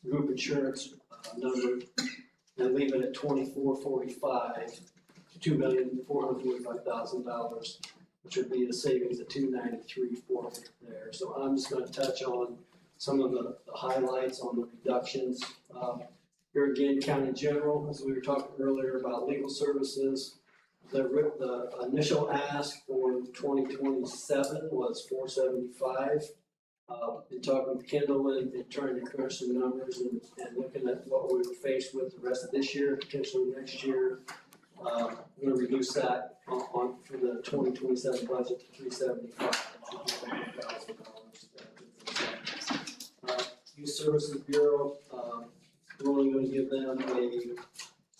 group insurance number and leave it at 2445, $2,445,000, which would be a savings of $293,400 there. So I'm just going to touch on some of the highlights on the reductions. Here again, county general, as we were talking earlier about legal services, the initial ask for 2027 was $475. In talking with Kendall and trying to crunch some numbers and looking at what we were faced with the rest of this year, potentially next year, I'm going to reduce that on for the 2027 budget to $375,000. You Services Bureau, we're only gonna give them a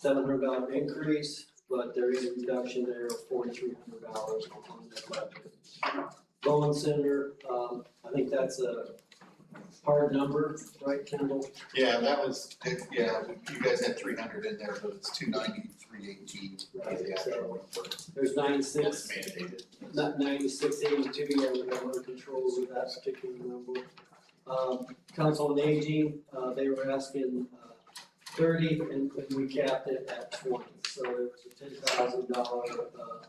$700 increase, but there is a reduction there of $4,300 on that budget. Bowen Center, I think that's a hard number, right, Kendall? Yeah, that was, yeah, you guys had 300 in there, but it's 293.18. Right, so there's 96, Mandated. not 9682, yeah, we have under control with that particular number. Council on Aging, they were asking 30 and we capped it at 20. So there was a $10,000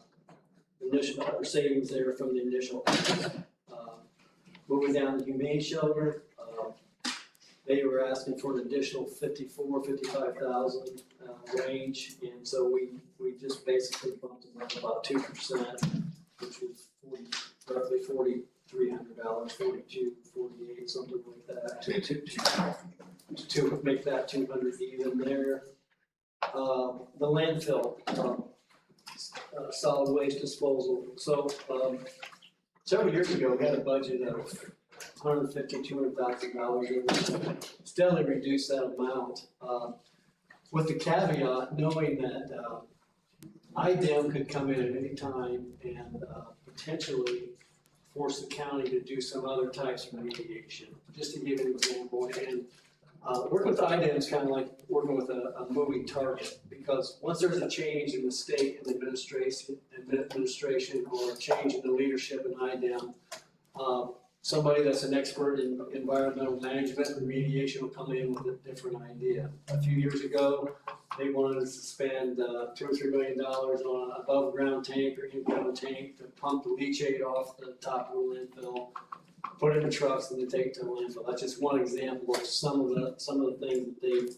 initial savings there from the initial. Moving down to Humane Shelter, they were asking for an additional 55,000 range, and so we just basically bumped them up about 2%, which was roughly $4,300, 42, 48, something like that, to make that 200 even there. The landfill, solid waste disposal. So several years ago, we had a budget of $150,000, $200,000, and we steadily reduced that amount. With the caveat, knowing that IDEM could come in at any time and potentially force the county to do some other types of remediation. Just to give an example, and working with IDEM is kind of like working with a moving target, because once there's a change in the state and administration or a change in the leadership in IDEM, somebody that's an expert in environmental management and remediation will come in with a different idea. A few years ago, they wanted us to spend $2 or $3 million on an above ground tank or in-ground tank to pump the leachate off the top of the landfill, put it in trucks and then take it to the landfill. That's just one example of some of the things that they've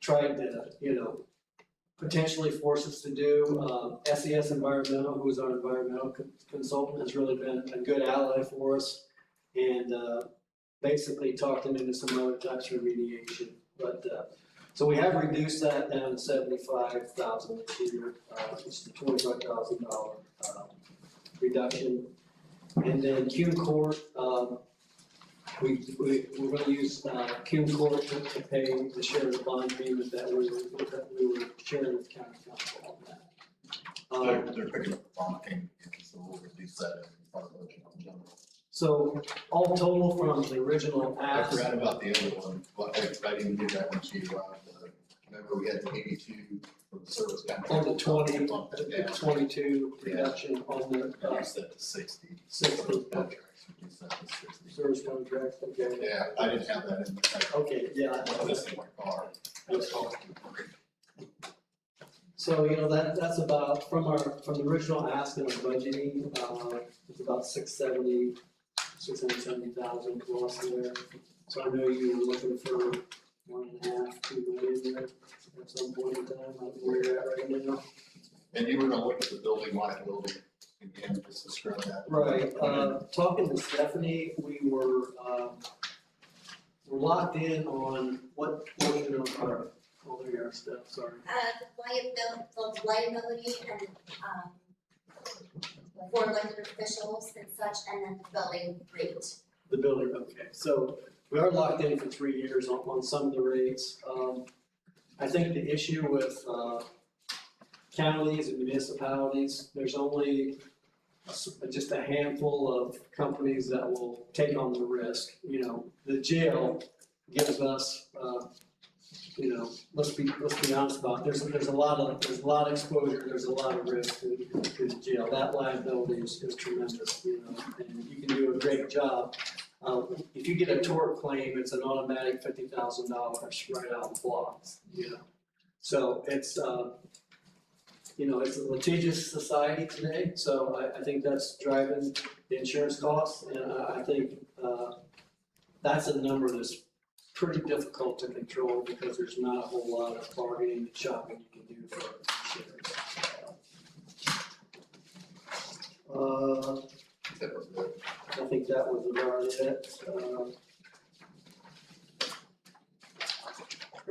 tried to, potentially force us to do. SES Environmental, who is our environmental consultant, has really been a good ally for us, and basically talked them into some other types of remediation. But so we have reduced that down to $75,000 this year, just a $25,000 reduction. And then Cume Court, we're gonna use Cume Court to pay the share of the bond payment that we were sharing with county council on that. They're picking up the bond payment, so we'll reduce that in part of the budget in general. So all total from the original I act. forgot about the other one, but I didn't do that when she remember we had the 82 for the service contract. On the 20, Bumped it down. 22 reduction on the. Reduce that to 60. 60. Contracts, reduce that to 60. Service contracts, okay. Yeah, I didn't have that in there. Okay, yeah. This in my car. That's all. So, that's about, from the original ask and our budgeting, it's about 670,000 loss there. So I know you were looking for 1.5, 2 million there at some point in time, I don't know where you're at right now. And you were gonna look at the building liability again, just to scrub that. Right, talking to Stephanie, we're locked in on what portion of our, oh, there you are, Steph, sorry. The liability and, for elected officials and such, and then the building rate. The building, okay, so we are locked in for 3 years on some of the rates. I think the issue with counties and municipalities, there's only just a handful of companies that will take on the risk. The jail gives us, let's be honest about it. There's a lot of exposure, there's a lot of risk to the jail. That liability is tremendous, and you can do a great job. If you get a tort claim, it's an automatic $50,000 right out the blocks, So it's, it's a litigious society today, so I think that's driving the insurance costs, and I think that's a number that's pretty difficult to control because there's not a whole lot of bargaining and shopping you can do for insurance. I think that was about it.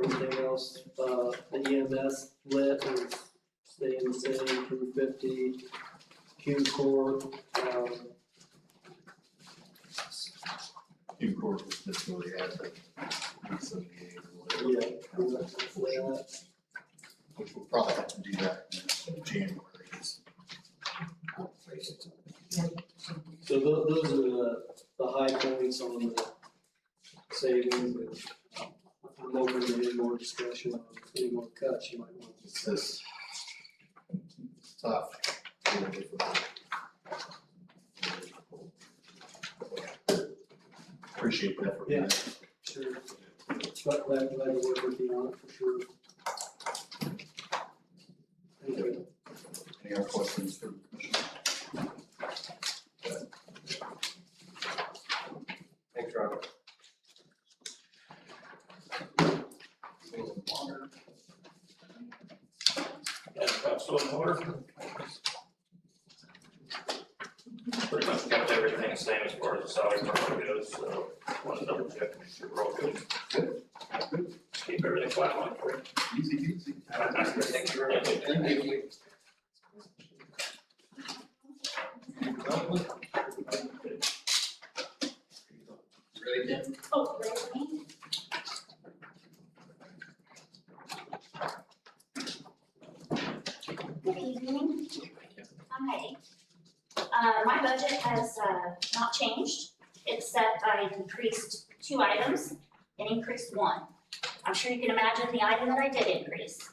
Everything else, the EMS lit is staying the same, 250, Q Corp, Team Court was typically at the 178 or whatever. Which we'll probably have to do that in January. So those are the high points on the savings, and I'm open to any more discussion on any more cuts you might want. It's just tough. Appreciate that. Yeah, sure. Glad to work with you on it for sure. Anyway. Any other questions for Commissioner? Thanks, Robert. Pretty much kept everything the same as far as the salary part goes, so want to double check, make sure we're all good. Good. Keep everything flat line for you. Easy, easy. Thank you very much. Thank you. Ready, Tim? Oh, really? Good evening. Hi. My budget has not changed, except I decreased 2 items and increased 1. I'm sure you can imagine the item that I did increase,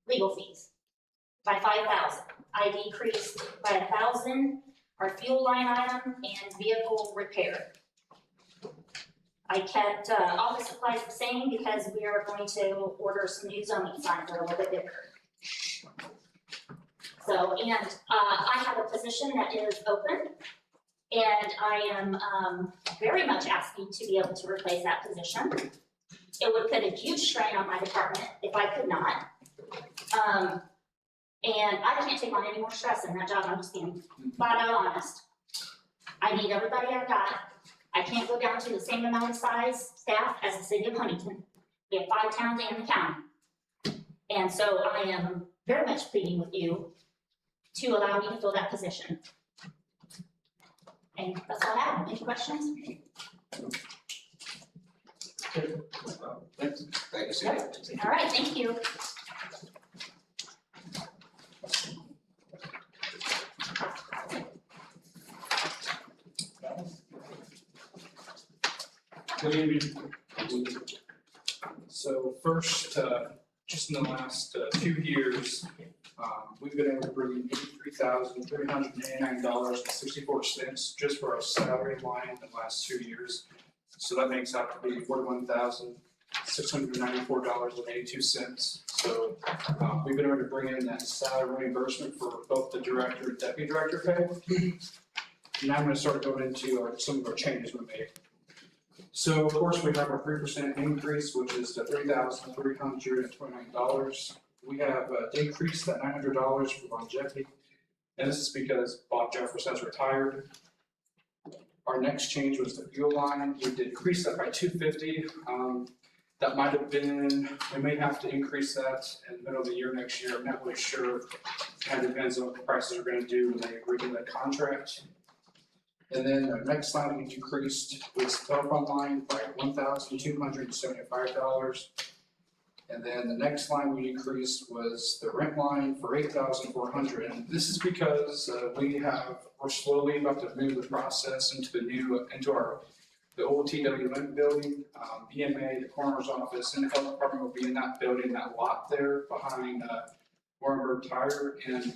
legal fees, by 5,000. I decreased by 1,000 our fuel line item and vehicle repair. I kept office supplies the same because we are going to order some new zoning signs that are a little bit bigger. So, and I have a position that is open, and I am very much asking to be able to replace that position. It would put a huge strain on my department if I could not. And I can't take on any more stress in that job, I'm just being flat out honest. I need everybody I've got. I can't go down to the same amount of size staff as the city of Huntington. We have 5 towns and the county. And so I am very much pleading with you to allow me to fill that position. And that's all I have. Any questions? Thanks. Thank you, Cindy. All right, thank you. Good evening. So first, just in the last few years, we've been able to bring in $83,389.64 just for our salary line in the last 2 years. So that makes out to be $41,694.82. So we've been able to bring in that salary reimbursement for both the director and deputy director pay. Now I'm going to start going into some of our changes we made. So of course we have our 3% increase, which is to $3,329. We have decreased that $900 for longevity, and this is because Bob Jeffers has retired. Our next change was the fuel line. We decreased that by $250. That might have been, we may have to increase that in the middle of the year next year. I'm not really sure. Kind of depends on what the prices are going to do when they agree to that contract. And then the next line we decreased was the telephone line by $1,275. And then the next line we increased was the rent line for $8,400. And this is because we're slowly about to move the process into the old TWM building. BMA, the coroner's office, and the health department will be in that building, that lot there behind Warrenburg Tire, and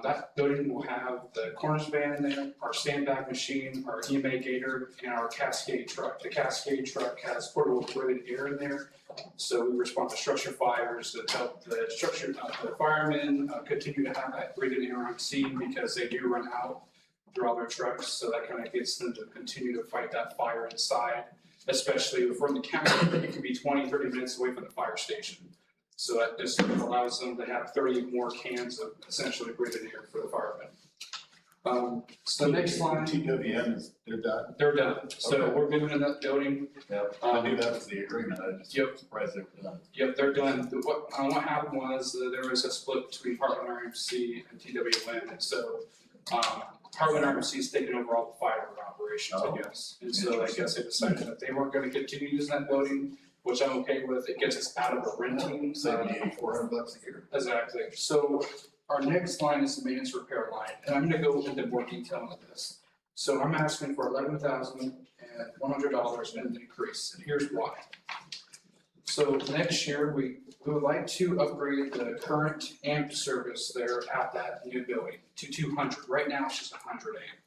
that building will have the coroner's van in there, our sandbag machine, our EMA gator, and our Cascade truck. The Cascade truck has portable toilet air in there, so we respond to structure fires that help the the firemen continue to have that breathing air on scene because they do run out through all their trucks, so that kind of gets them to continue to fight that fire inside, especially if we're in the county, it can be 20-30 minutes away from the fire station. So that just allows them to have 30 more cans of essentially breathing air for the firemen. So the next line. TWM is, they're done? They're done. So Okay. we're moving in that building. Yep, I knew that was the agreement, I just Yep. surprised they were done. Yep, they're done. What happened was there was a split between Heartland RMC and TWM. And so Heartland RMC is taking over all the fire operations. operations, I guess. And so I guess they decided that they weren't gonna continue using that building, which I'm okay with. It gets us out of the renting. $400 a year. Exactly. So our next line is the maintenance repair line, and I'm gonna go into more detail into this. So I'm asking for $11,100 in an increase, and here's why. So next year, we would like to upgrade the current amp service there at that new building to 200. Right now, it's just 100 amp.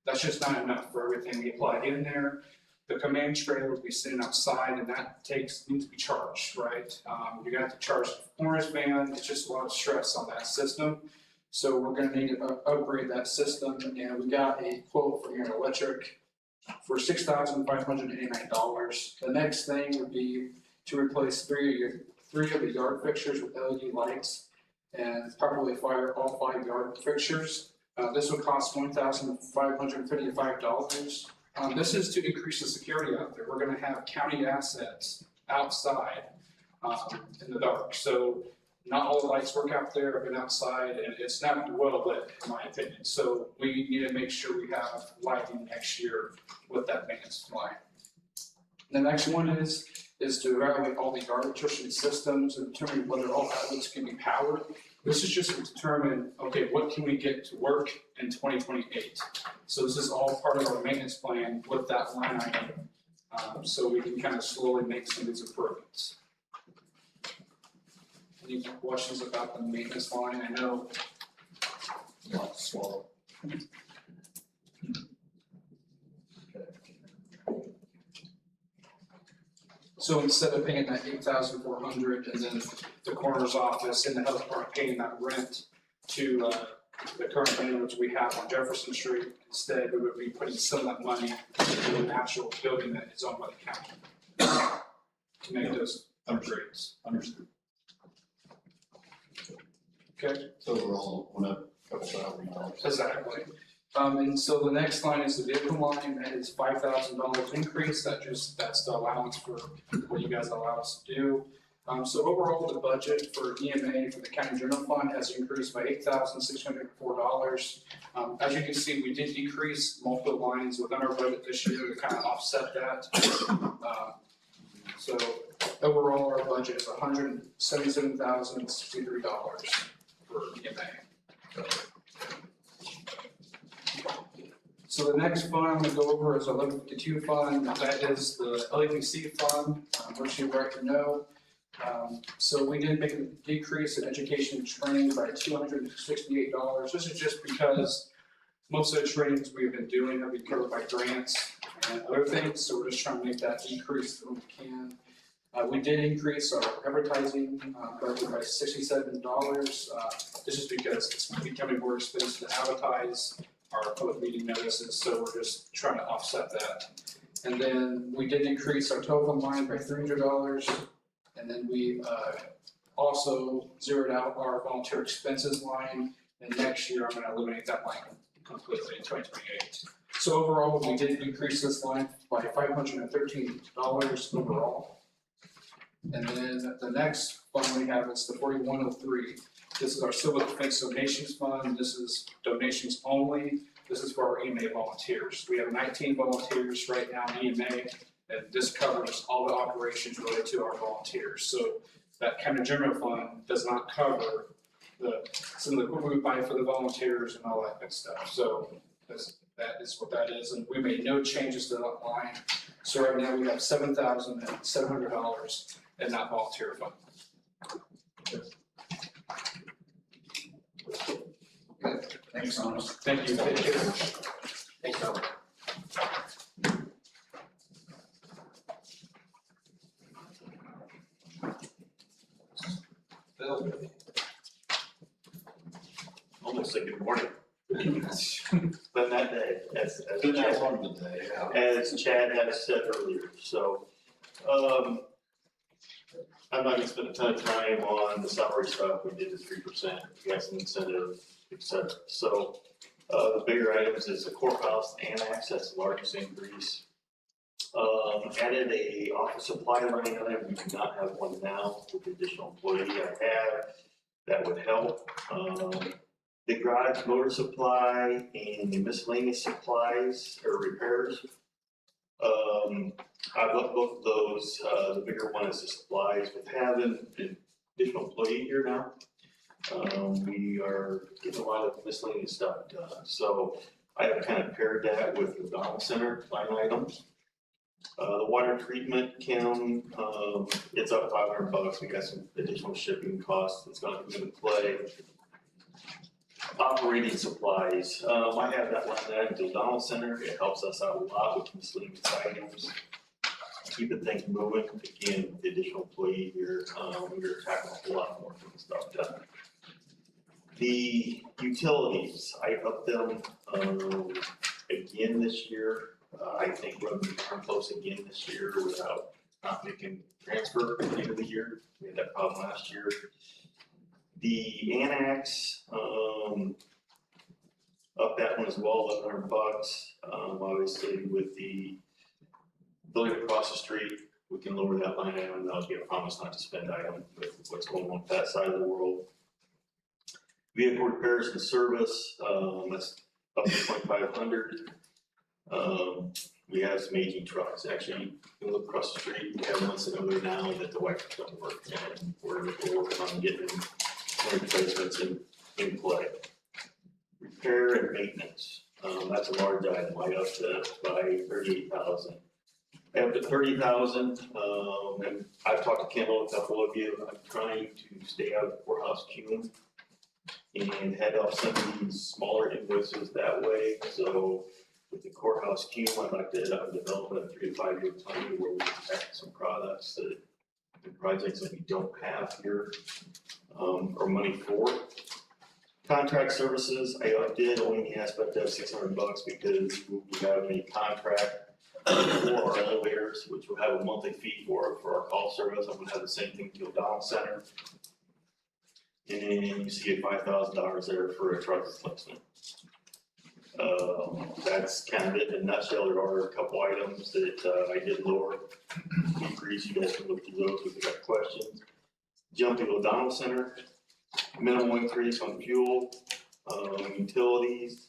That's just not enough for everything we plug in there. The command trailer will be sitting outside, and that needs to be charged, right? You got to charge the corners van. It's just a lot of stress on that system. So we're gonna need to upgrade that system, and we got a quote from Union Electric for $6,589. The next thing would be to replace three of the yard fixtures with LED lights and properly fire all 5 yard fixtures. This would cost $1,555. This is to increase the security out there. We're gonna have county assets outside in the dark. So not all the lights work out there. I've been outside and it's not well lit, in my opinion. So we need to make sure we have lighting next year with that maintenance line. The next one is to evaluate all the yard attrition systems and determine whether all outlets can be powered. This is just to determine, okay, what can we get to work in 2028? So this is all part of our maintenance plan with that line item, so we can kind of slowly make some of these improvements. Any questions about the maintenance line? I know. Swallow. So instead of paying that $8,400 and then the coroner's office and the health department paying that rent to the current landlord which we have on Jefferson Street, instead we would be putting some of that money into an actual building that is owned by the county to make those upgrades. Understood. Okay. So overall, went up a couple $1,000. Exactly. And so the next line is the vehicle line, that is $5,000 increase, that's the allowance for what you guys allow us to do. So overall, the budget for EMA for the county general fund has increased by $8,604. As you can see, we did decrease multiple lines within our budget this year to kind of offset that. So overall, our budget is $177,063 for EMA. So the next fund I'm gonna go over is 1152 fund, that is the LAPC fund, which you already know. So we did make a decrease in education and training by $268. This is just because most of the trainings we've been doing have been covered by grants and other things, so we're just trying to make that decrease when we can. We did increase our advertising budget by $67. This is because it's becoming more expensive to advertise our public meeting notices, so we're just trying to offset that. And then we did increase our telephone line by $300, and then we also zeroed out our volunteer expenses line, and next year I'm gonna eliminate that line completely in 2028. So overall, we did increase this line by $513 overall. And then the next fund we have is the 4103. This is our Civil Defense Donations Fund. This is donations only. This is for our EMA volunteers. We have 19 volunteers right now in EMA, and this covers all the operations related to our volunteers. So that county general fund does not cover some of the equipment we buy for the volunteers and all that good stuff. So that is what that is, and we made no changes to that line. So right now we have $7,700 in that volunteer fund. Thanks, Thomas. Thank you. Take care. Thanks, Tom. Bill. Almost say good morning. Been that day, as Been that Chad- long today, yeah. as Chad has said earlier, so, I'm not gonna spend a ton of time on the salary stuff, we did the 3%, we got some incentive, et cetera. So, the bigger items is the courthouse annex, that's the largest increase. Added a office supply line item, we do not have one now with the additional employee I have, that would help. the garage motor supply and the miscellaneous supplies or repairs. I've looked both of those, the bigger one is the supplies, with having an additional employee here now. We are getting a lot of miscellaneous stuff done, so I have kind of paired that with the Donald Center line items. The water treatment, Kim, it's up $500, we got some additional shipping costs that's gonna come into play. Operating supplies, I have that line item to the Donald Center, it helps us out a lot with miscellaneous items. Keeping things moving, again, the additional employee here, we're tackling a lot more from the stuff done. The utilities, I upped them, again this year. I think we're gonna come close again this year without not making transfer at the end of the year. We had that problem last year. The annex, up that one as well, $1,100. Obviously with the building across the street, we can lower that line item, that'll be a promise not to spend item with what's going on with that side of the world. Vehicle repairs and service, that's up to $2,500. We have some aging trucks, actually, you can look across the street, we have one sitting over there now that the wipers don't work, and we're working on getting replacements in play. Repair and maintenance, that's a large item, I upped that by $38,000. Up to $30,000, and I've talked to Kendall, a couple of you, I'm trying to stay out of the courthouse queue and head off some of these smaller invoices that way, so with the courthouse queue, I'd like to develop a 3 to 5 year plan where we have some products that, the projects that we don't have here, or money for. Contract services, I did only in the aspect of $600 because we have a contract for our elevators, which will have a monthly fee for our call service. I'm gonna have the same thing to O'Donnell Center. And then you see $5,000 there for a truck replacement. That's kind of it in a nutshell. There are a couple items that I did lower, decrease. You guys can look through those if you got questions. Jump to O'Donnell Center, minimal increase on fuel, utilities.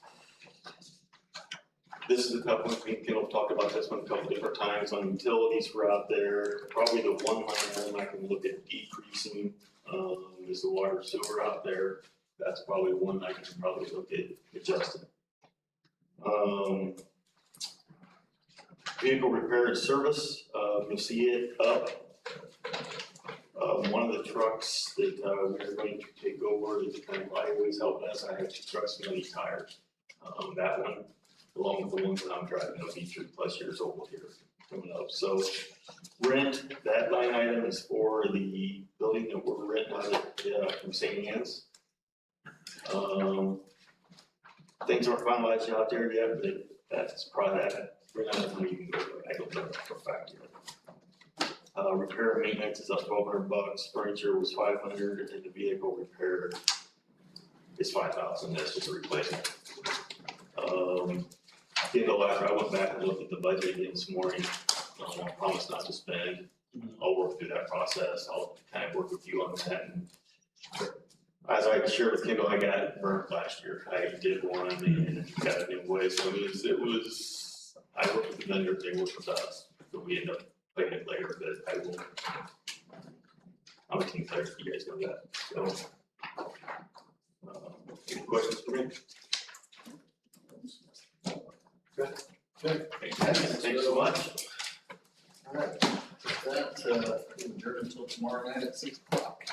This is a tough one, we can talk about this one a couple different times on utilities we're out there. Probably the one line item I can look at decreasing, is the water sewer out there. That's probably one I can probably look at adjusting. Vehicle repair and service, you'll see it up. One of the trucks that we're going to take over is the kind of always help us. I have 2 trucks that need tires. That one, along with the ones that I'm driving, will be 3+ years old here coming up. So rent, that line item is for the building that we're renting out from St. Anne's. Things aren't finalized out there yet, but that's probably that. We're not going to even go, I don't know for a fact yet. Repair and maintenance is up $1,200. Furniture was $500, and the vehicle repair is $5,000. That's just a replacement. I went back and looked at the budget again this morning. I promise not to spend. I'll work through that process. I'll kind of work with you on that. And as I shared with Kendall, I got burnt last year. I did one and got an invoice. So it was, I worked with the vendor, they worked with us. So we end up playing it later, but I will. I'm a team player, you guys know that. So, any questions for me? Good. Thanks so much. All right, with that, we'll adjourn until tomorrow night at 6 o'clock.